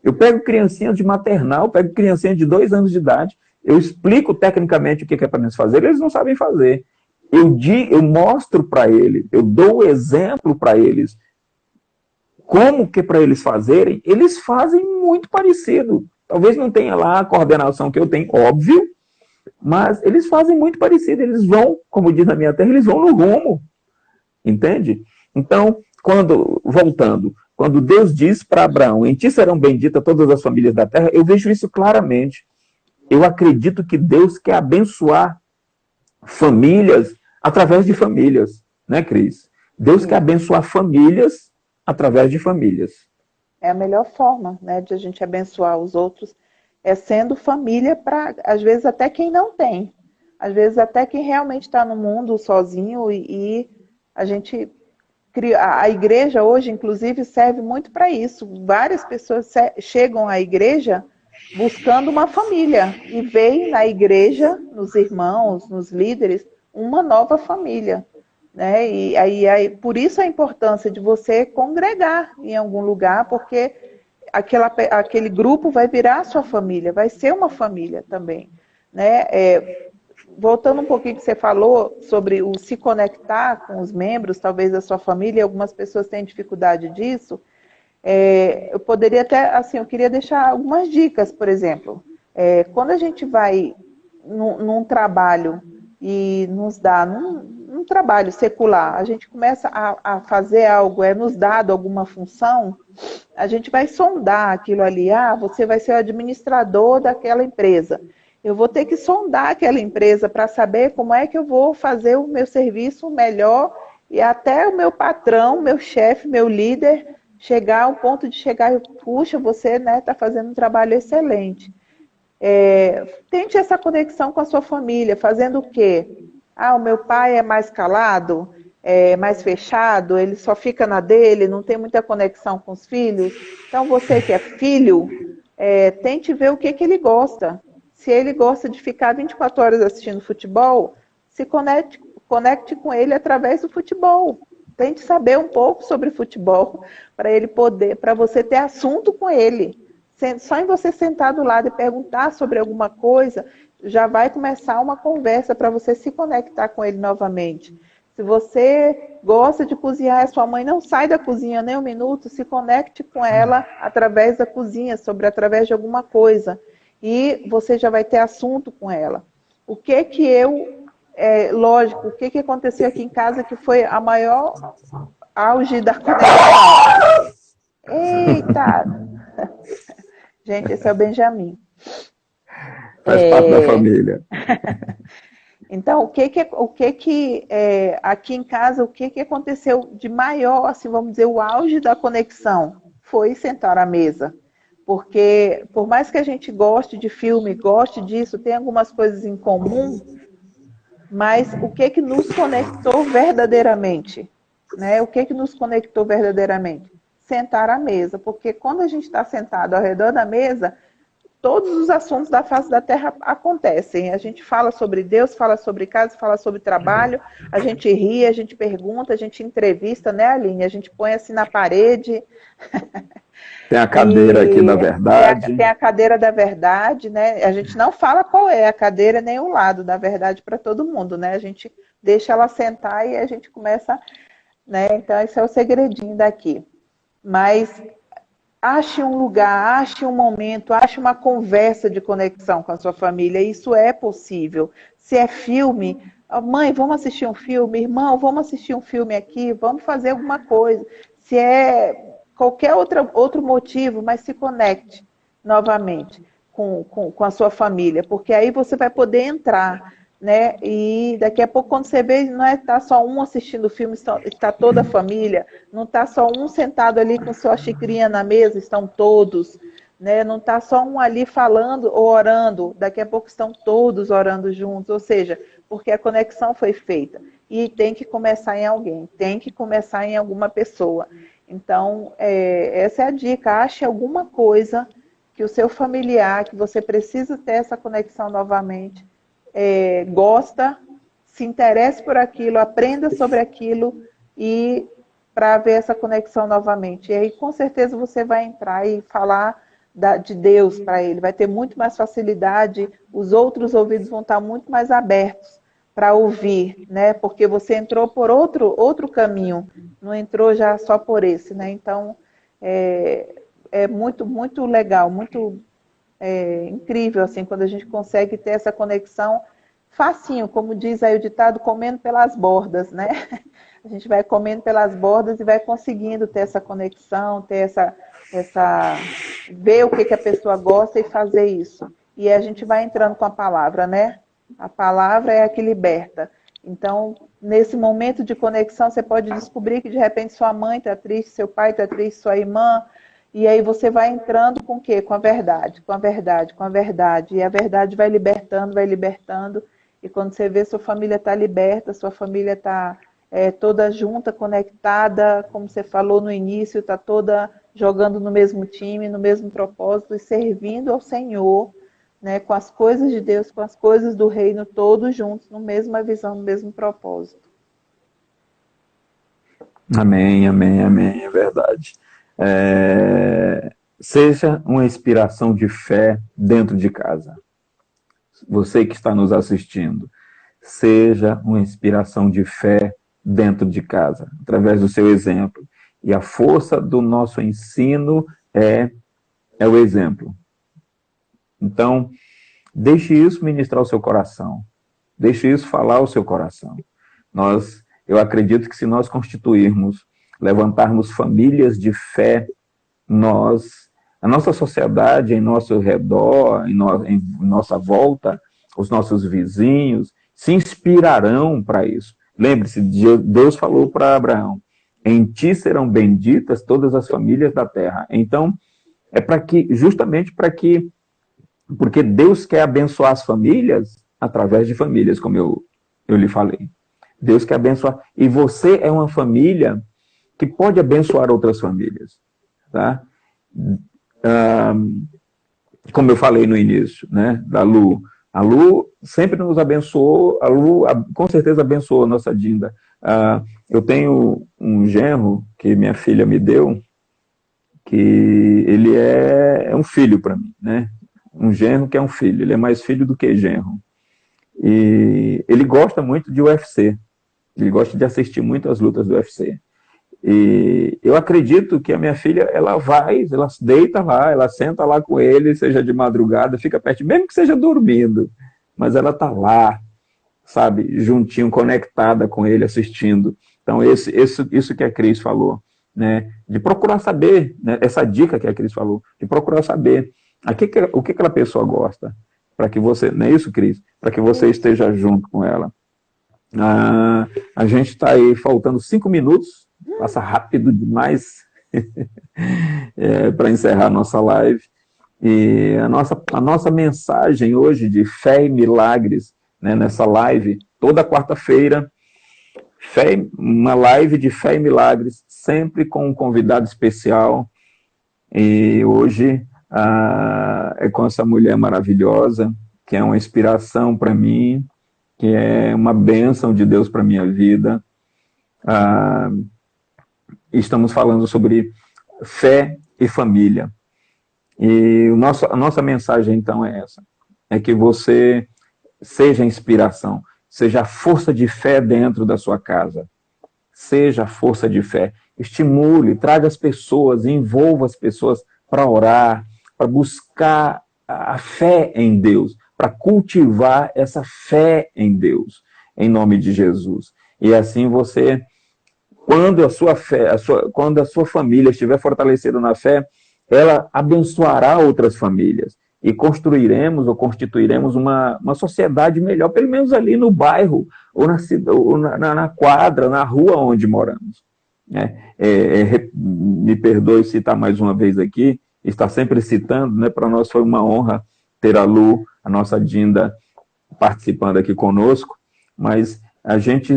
Eu pego criancinhas de maternal, pego criancinhas de 2 anos de idade, eu explico tecnicamente o que é para eles fazerem, eles não sabem fazer. Eu mostro para eles, eu dou o exemplo para eles, como que para eles fazerem, eles fazem muito parecido. Talvez não tenha lá a coordenação que eu tenho, óbvio, mas eles fazem muito parecido, eles vão, como diz na minha terra, eles vão no rumo, entende? Então, voltando, quando Deus diz para Abraão, em ti serão benditas todas as famílias da terra, eu vejo isso claramente. Eu acredito que Deus quer abençoar famílias através de famílias, né, Cris? Deus quer abençoar famílias através de famílias. É a melhor forma, né, de a gente abençoar os outros, é sendo família para, às vezes, até quem não tem. Às vezes, até quem realmente está no mundo sozinho e a gente... A igreja hoje, inclusive, serve muito para isso. Várias pessoas chegam à igreja buscando uma família e veem na igreja, nos irmãos, nos líderes, uma nova família, né? E aí, por isso a importância de você congregar em algum lugar, porque aquele grupo vai virar a sua família, vai ser uma família também, né? Voltando um pouquinho que você falou sobre o se conectar com os membros, talvez da sua família, algumas pessoas têm dificuldade disso. Eu poderia até, assim, eu queria deixar algumas dicas, por exemplo. Quando a gente vai num trabalho e nos dá, num trabalho secular, a gente começa a fazer algo, nos dado alguma função, a gente vai sondar aquilo ali. Você vai ser o administrador daquela empresa. Eu vou ter que sondar aquela empresa para saber como é que eu vou fazer o meu serviço melhor e até o meu patrão, meu chefe, meu líder, chegar ao ponto de chegar e, puxa, você está fazendo um trabalho excelente. Tente essa conexão com a sua família, fazendo o quê? O meu pai é mais calado, é mais fechado, ele só fica na dele, não tem muita conexão com os filhos. Então, você que é filho, tente ver o que ele gosta. Se ele gosta de ficar 24 horas assistindo futebol, se conecte com ele através do futebol. Tente saber um pouco sobre futebol para você ter assunto com ele. Só em você sentar do lado e perguntar sobre alguma coisa, já vai começar uma conversa para você se conectar com ele novamente. Se você gosta de cozinhar, a sua mãe não sai da cozinha nem um minuto, se conecte com ela através da cozinha, através de alguma coisa. E você já vai ter assunto com ela. Lógico, o que aconteceu aqui em casa que foi a maior auge da conexão? Eita! Gente, esse é o Benjamin. Faz parte da família. Então, aqui em casa, o que aconteceu de maior, assim, vamos dizer, o auge da conexão? Foi sentar à mesa. Porque, por mais que a gente goste de filme, goste disso, tem algumas coisas em comum, mas o que nos conectou verdadeiramente? Né? O que nos conectou verdadeiramente? Sentar à mesa. Porque quando a gente está sentado ao redor da mesa, todos os assuntos da face da terra acontecem. A gente fala sobre Deus, fala sobre casa, fala sobre trabalho, a gente ri, a gente pergunta, a gente entrevista, né, Aline? A gente põe assim na parede... Tem a cadeira aqui da E verdade. tem a cadeira da verdade, né? A gente não fala qual é a cadeira nem o lado da verdade para todo mundo, né? A gente deixa ela sentar e a gente começa, né? Então, esse é o segredinho daqui. Mas ache um lugar, ache um momento, ache uma conversa de conexão com a sua família. Isso é possível. Se é filme, mãe, vamos assistir um filme, irmão, vamos assistir um filme aqui, vamos fazer alguma coisa. Se é qualquer outro motivo, mas se conecte novamente com a sua família, porque aí você vai poder entrar, né? E daqui a pouco, quando você vê, não é tá só um assistindo o filme, está toda a família, não está só um sentado ali com sua xicrinha na mesa, estão todos, né? Não está só um ali falando ou orando, daqui a pouco estão todos orando juntos, ou seja, porque a conexão foi feita. E tem que começar em alguém, tem que começar em alguma pessoa. Então, essa é a dica, ache alguma coisa que o seu familiar, que você precisa ter essa conexão novamente, gosta, se interesse por aquilo, aprenda sobre aquilo e para ver essa conexão novamente. E aí, com certeza, você vai entrar e falar de Deus para ele, vai ter muito mais facilidade, os outros ouvidos vão estar muito mais abertos para ouvir, né? Porque você entrou por outro caminho, não entrou já só por esse, né? Então, é muito, muito legal, muito incrível, assim, quando a gente consegue ter essa conexão facinho, como diz aí o ditado, comendo pelas bordas, né? A gente vai comendo pelas bordas e vai conseguindo ter essa conexão, ter ver o que a pessoa gosta e fazer isso. E a gente vai entrando com a palavra, né? A palavra é a que liberta. Então, nesse momento de conexão, você pode descobrir que de repente sua mãe está triste, seu pai está triste, sua irmã. E aí você vai entrando com o quê? Com a verdade, com a verdade, com a verdade. E a verdade vai libertando, vai libertando. E quando você vê, sua família está liberta, sua família está toda junta, conectada, como você falou no início, está toda jogando no mesmo time, no mesmo propósito e servindo ao Senhor, né, com as coisas de Deus, com as coisas do reino, todos juntos, na mesma visão, no mesmo propósito. Amém, amém, amém, é verdade. Seja uma inspiração de fé dentro de casa. Você que está nos assistindo, seja uma inspiração de fé dentro de casa, através do seu exemplo. E a força do nosso ensino é o exemplo. Então, deixe isso ministrar o seu coração. Deixe isso falar o seu coração. Eu acredito que se nós constituirmos, levantarmos famílias de fé, a nossa sociedade em nosso redor, em nossa volta, os nossos vizinhos, se inspirarão para isso. Lembre-se, Deus falou para Abraão, em ti serão benditas todas as famílias da terra. Então, justamente porque Deus quer abençoar as famílias através de famílias, como eu lhe falei. Deus quer abençoar. E você é uma família que pode abençoar outras famílias. Tá? Como eu falei no início, né, da Lu. A Lu sempre nos abençoou, a Lu com certeza abençoou a nossa Dinda. Eu tenho um genro que minha filha me deu, que ele é um filho para mim, né? Um genro que é um filho, ele é mais filho do que genro. E ele gosta muito de UFC, ele gosta de assistir muito às lutas do UFC. E eu acredito que a minha filha, ela deita lá, ela senta lá com ele, seja de madrugada, fica perto, mesmo que seja dormindo, mas ela tá lá, sabe, juntinho, conectada com ele, assistindo. Então, isso que a Cris falou, né, de procurar saber, né, essa dica que a Cris falou, de procurar saber o que aquela pessoa gosta, para que você, não é isso, Cris? Para que você esteja junto com ela. A gente está aí faltando 5 minutos, passa rápido demais para encerrar a nossa live. E a nossa mensagem hoje de fé e milagres, né, nessa live, toda quarta-feira, uma live de fé e milagres, sempre com um convidado especial. E hoje é com essa mulher maravilhosa, que é uma inspiração para mim, que é uma bênção de Deus para a minha vida. Estamos falando sobre fé e família. E a nossa mensagem, então, é essa. É que você seja inspiração, seja a força de fé dentro da sua casa. Seja a força de fé. Estimule, traga as pessoas, envolva as pessoas para orar, para buscar a fé em Deus, para cultivar essa fé em Deus, em nome de Jesus. E assim você, quando a sua fé, quando a sua família estiver fortalecida na fé, ela abençoará outras famílias. E construiremos ou constituiremos uma sociedade melhor, pelo menos ali no bairro, ou na quadra, na rua onde moramos. Me perdoe citar mais uma vez aqui, está sempre citando, né? Para nós foi uma honra ter a Lu, a nossa Dinda, participando aqui conosco, mas a gente,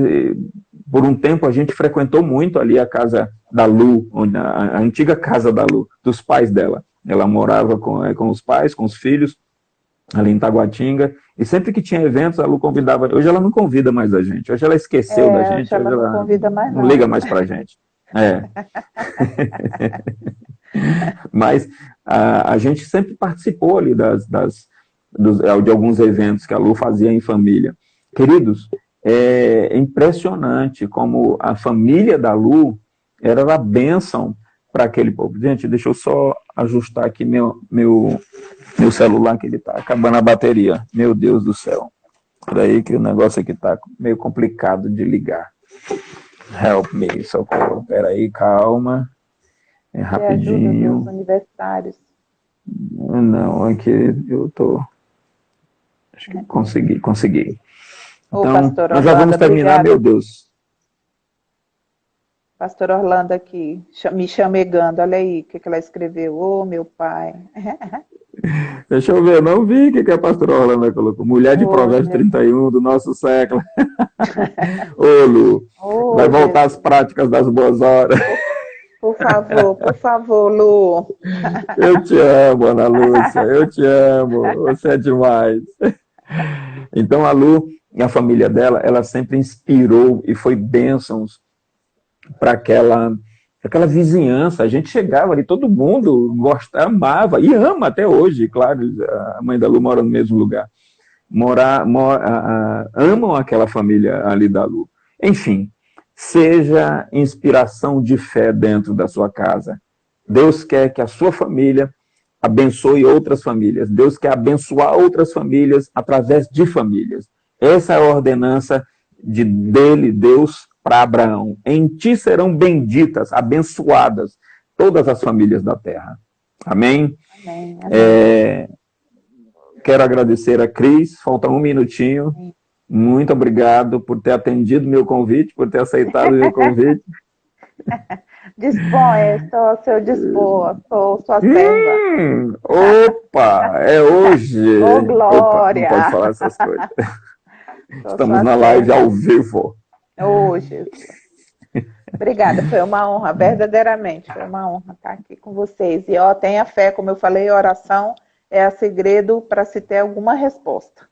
por um tempo, a gente frequentou muito ali a casa da Lu, a antiga casa da Lu, dos pais dela. Ela morava com os pais, com os filhos, ali em Taguatinga, e sempre que tinha eventos, a Lu convidava. Hoje ela não convida mais a gente, hoje ela esqueceu da gente, hoje ela não convida mais, não liga mais pra gente. Mas a gente sempre participou ali de alguns eventos que a Lu fazia em família. Queridos, é impressionante como a família da Lu era a bênção para aquele povo. Gente, deixa eu só ajustar aqui meu celular, que ele está acabando a bateria. Meu Deus do céu. Peraí que o negócio aqui está meio complicado de ligar. Help me, socorro. Peraí, calma. Rapidinho. Ajuda aniversários. Não, aqui eu tô... Acho que consegui. Então, pastor nós já Orlando, vamos terminar, obrigada. meu Deus. Pastor Orlando aqui, me chamegando. Olha aí o que ela escreveu. Ô, meu pai. Deixa eu ver, não vi o que a pastora Orlando colocou. Mulher de Provérbios 31 do nosso século. Ô, Lu, vai voltar às práticas das boas horas. Por favor, Lu. Eu te amo, Ana Lúcia, eu te amo, você é demais. Então, a Lu e a família dela, ela sempre inspirou e foi bênçãos para aquela vizinhança. A gente chegava ali, todo mundo gostava, amava, e ama até hoje, claro, a mãe da Lu mora no mesmo lugar. Amam aquela família ali da Lu. Enfim, seja inspiração de fé dentro da sua casa. Deus quer que a sua família abençoe outras famílias. Deus quer abençoar outras famílias através de famílias. Essa é a ordenança dele, Deus, para Abraão. Em ti serão benditas, abençoadas todas as famílias da terra. Amém? Amém. Quero agradecer a Cris, falta um minutinho. Muito obrigado por ter atendido meu convite, por ter aceitado meu convite. Disponha, estou ao seu dispor, sou sua serva. Opa, é hoje. Ô, glória. Opa, não pode falar essas coisas. Estamos na live ao vivo. Hoje. Obrigada, foi uma honra, verdadeiramente, foi uma honra estar aqui com vocês. E tenha fé, como eu falei, oração é o segredo para se ter alguma resposta.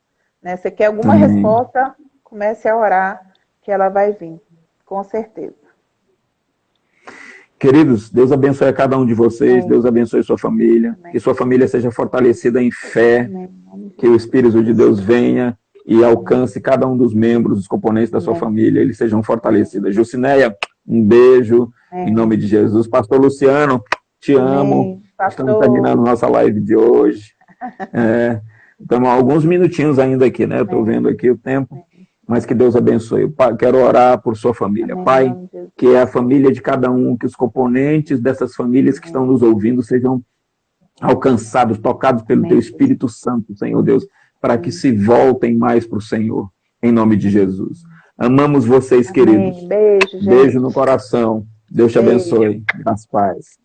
Né? Se quer alguma resposta, comece a orar, que ela vai vir, com certeza. Queridos, Deus abençoe a cada um de vocês, Amém. Deus abençoe sua família, Amém. Que sua família seja fortalecida em fé, Amém. Que o Espírito de Deus venha e alcance cada um dos membros, dos componentes da sua família, eles sejam fortalecidos. Jucinéia, um beijo, em nome de Jesus. Pastor Luciano, te amo. Estamos terminando nossa live de hoje. Estamos há alguns minutinhos ainda aqui, né? Eu estou vendo aqui o tempo, mas que Deus abençoe. Pai, quero orar por sua família. Pai, que é a família de cada um, que os componentes dessas famílias que estão nos ouvindo sejam alcançados, tocados pelo teu Espírito Santo, Senhor Deus, para que se voltem mais para o Senhor, em nome de Jesus. Amamos vocês, queridos. Beijo, gente. Beijo no coração. Deus te abençoe. Nas paz.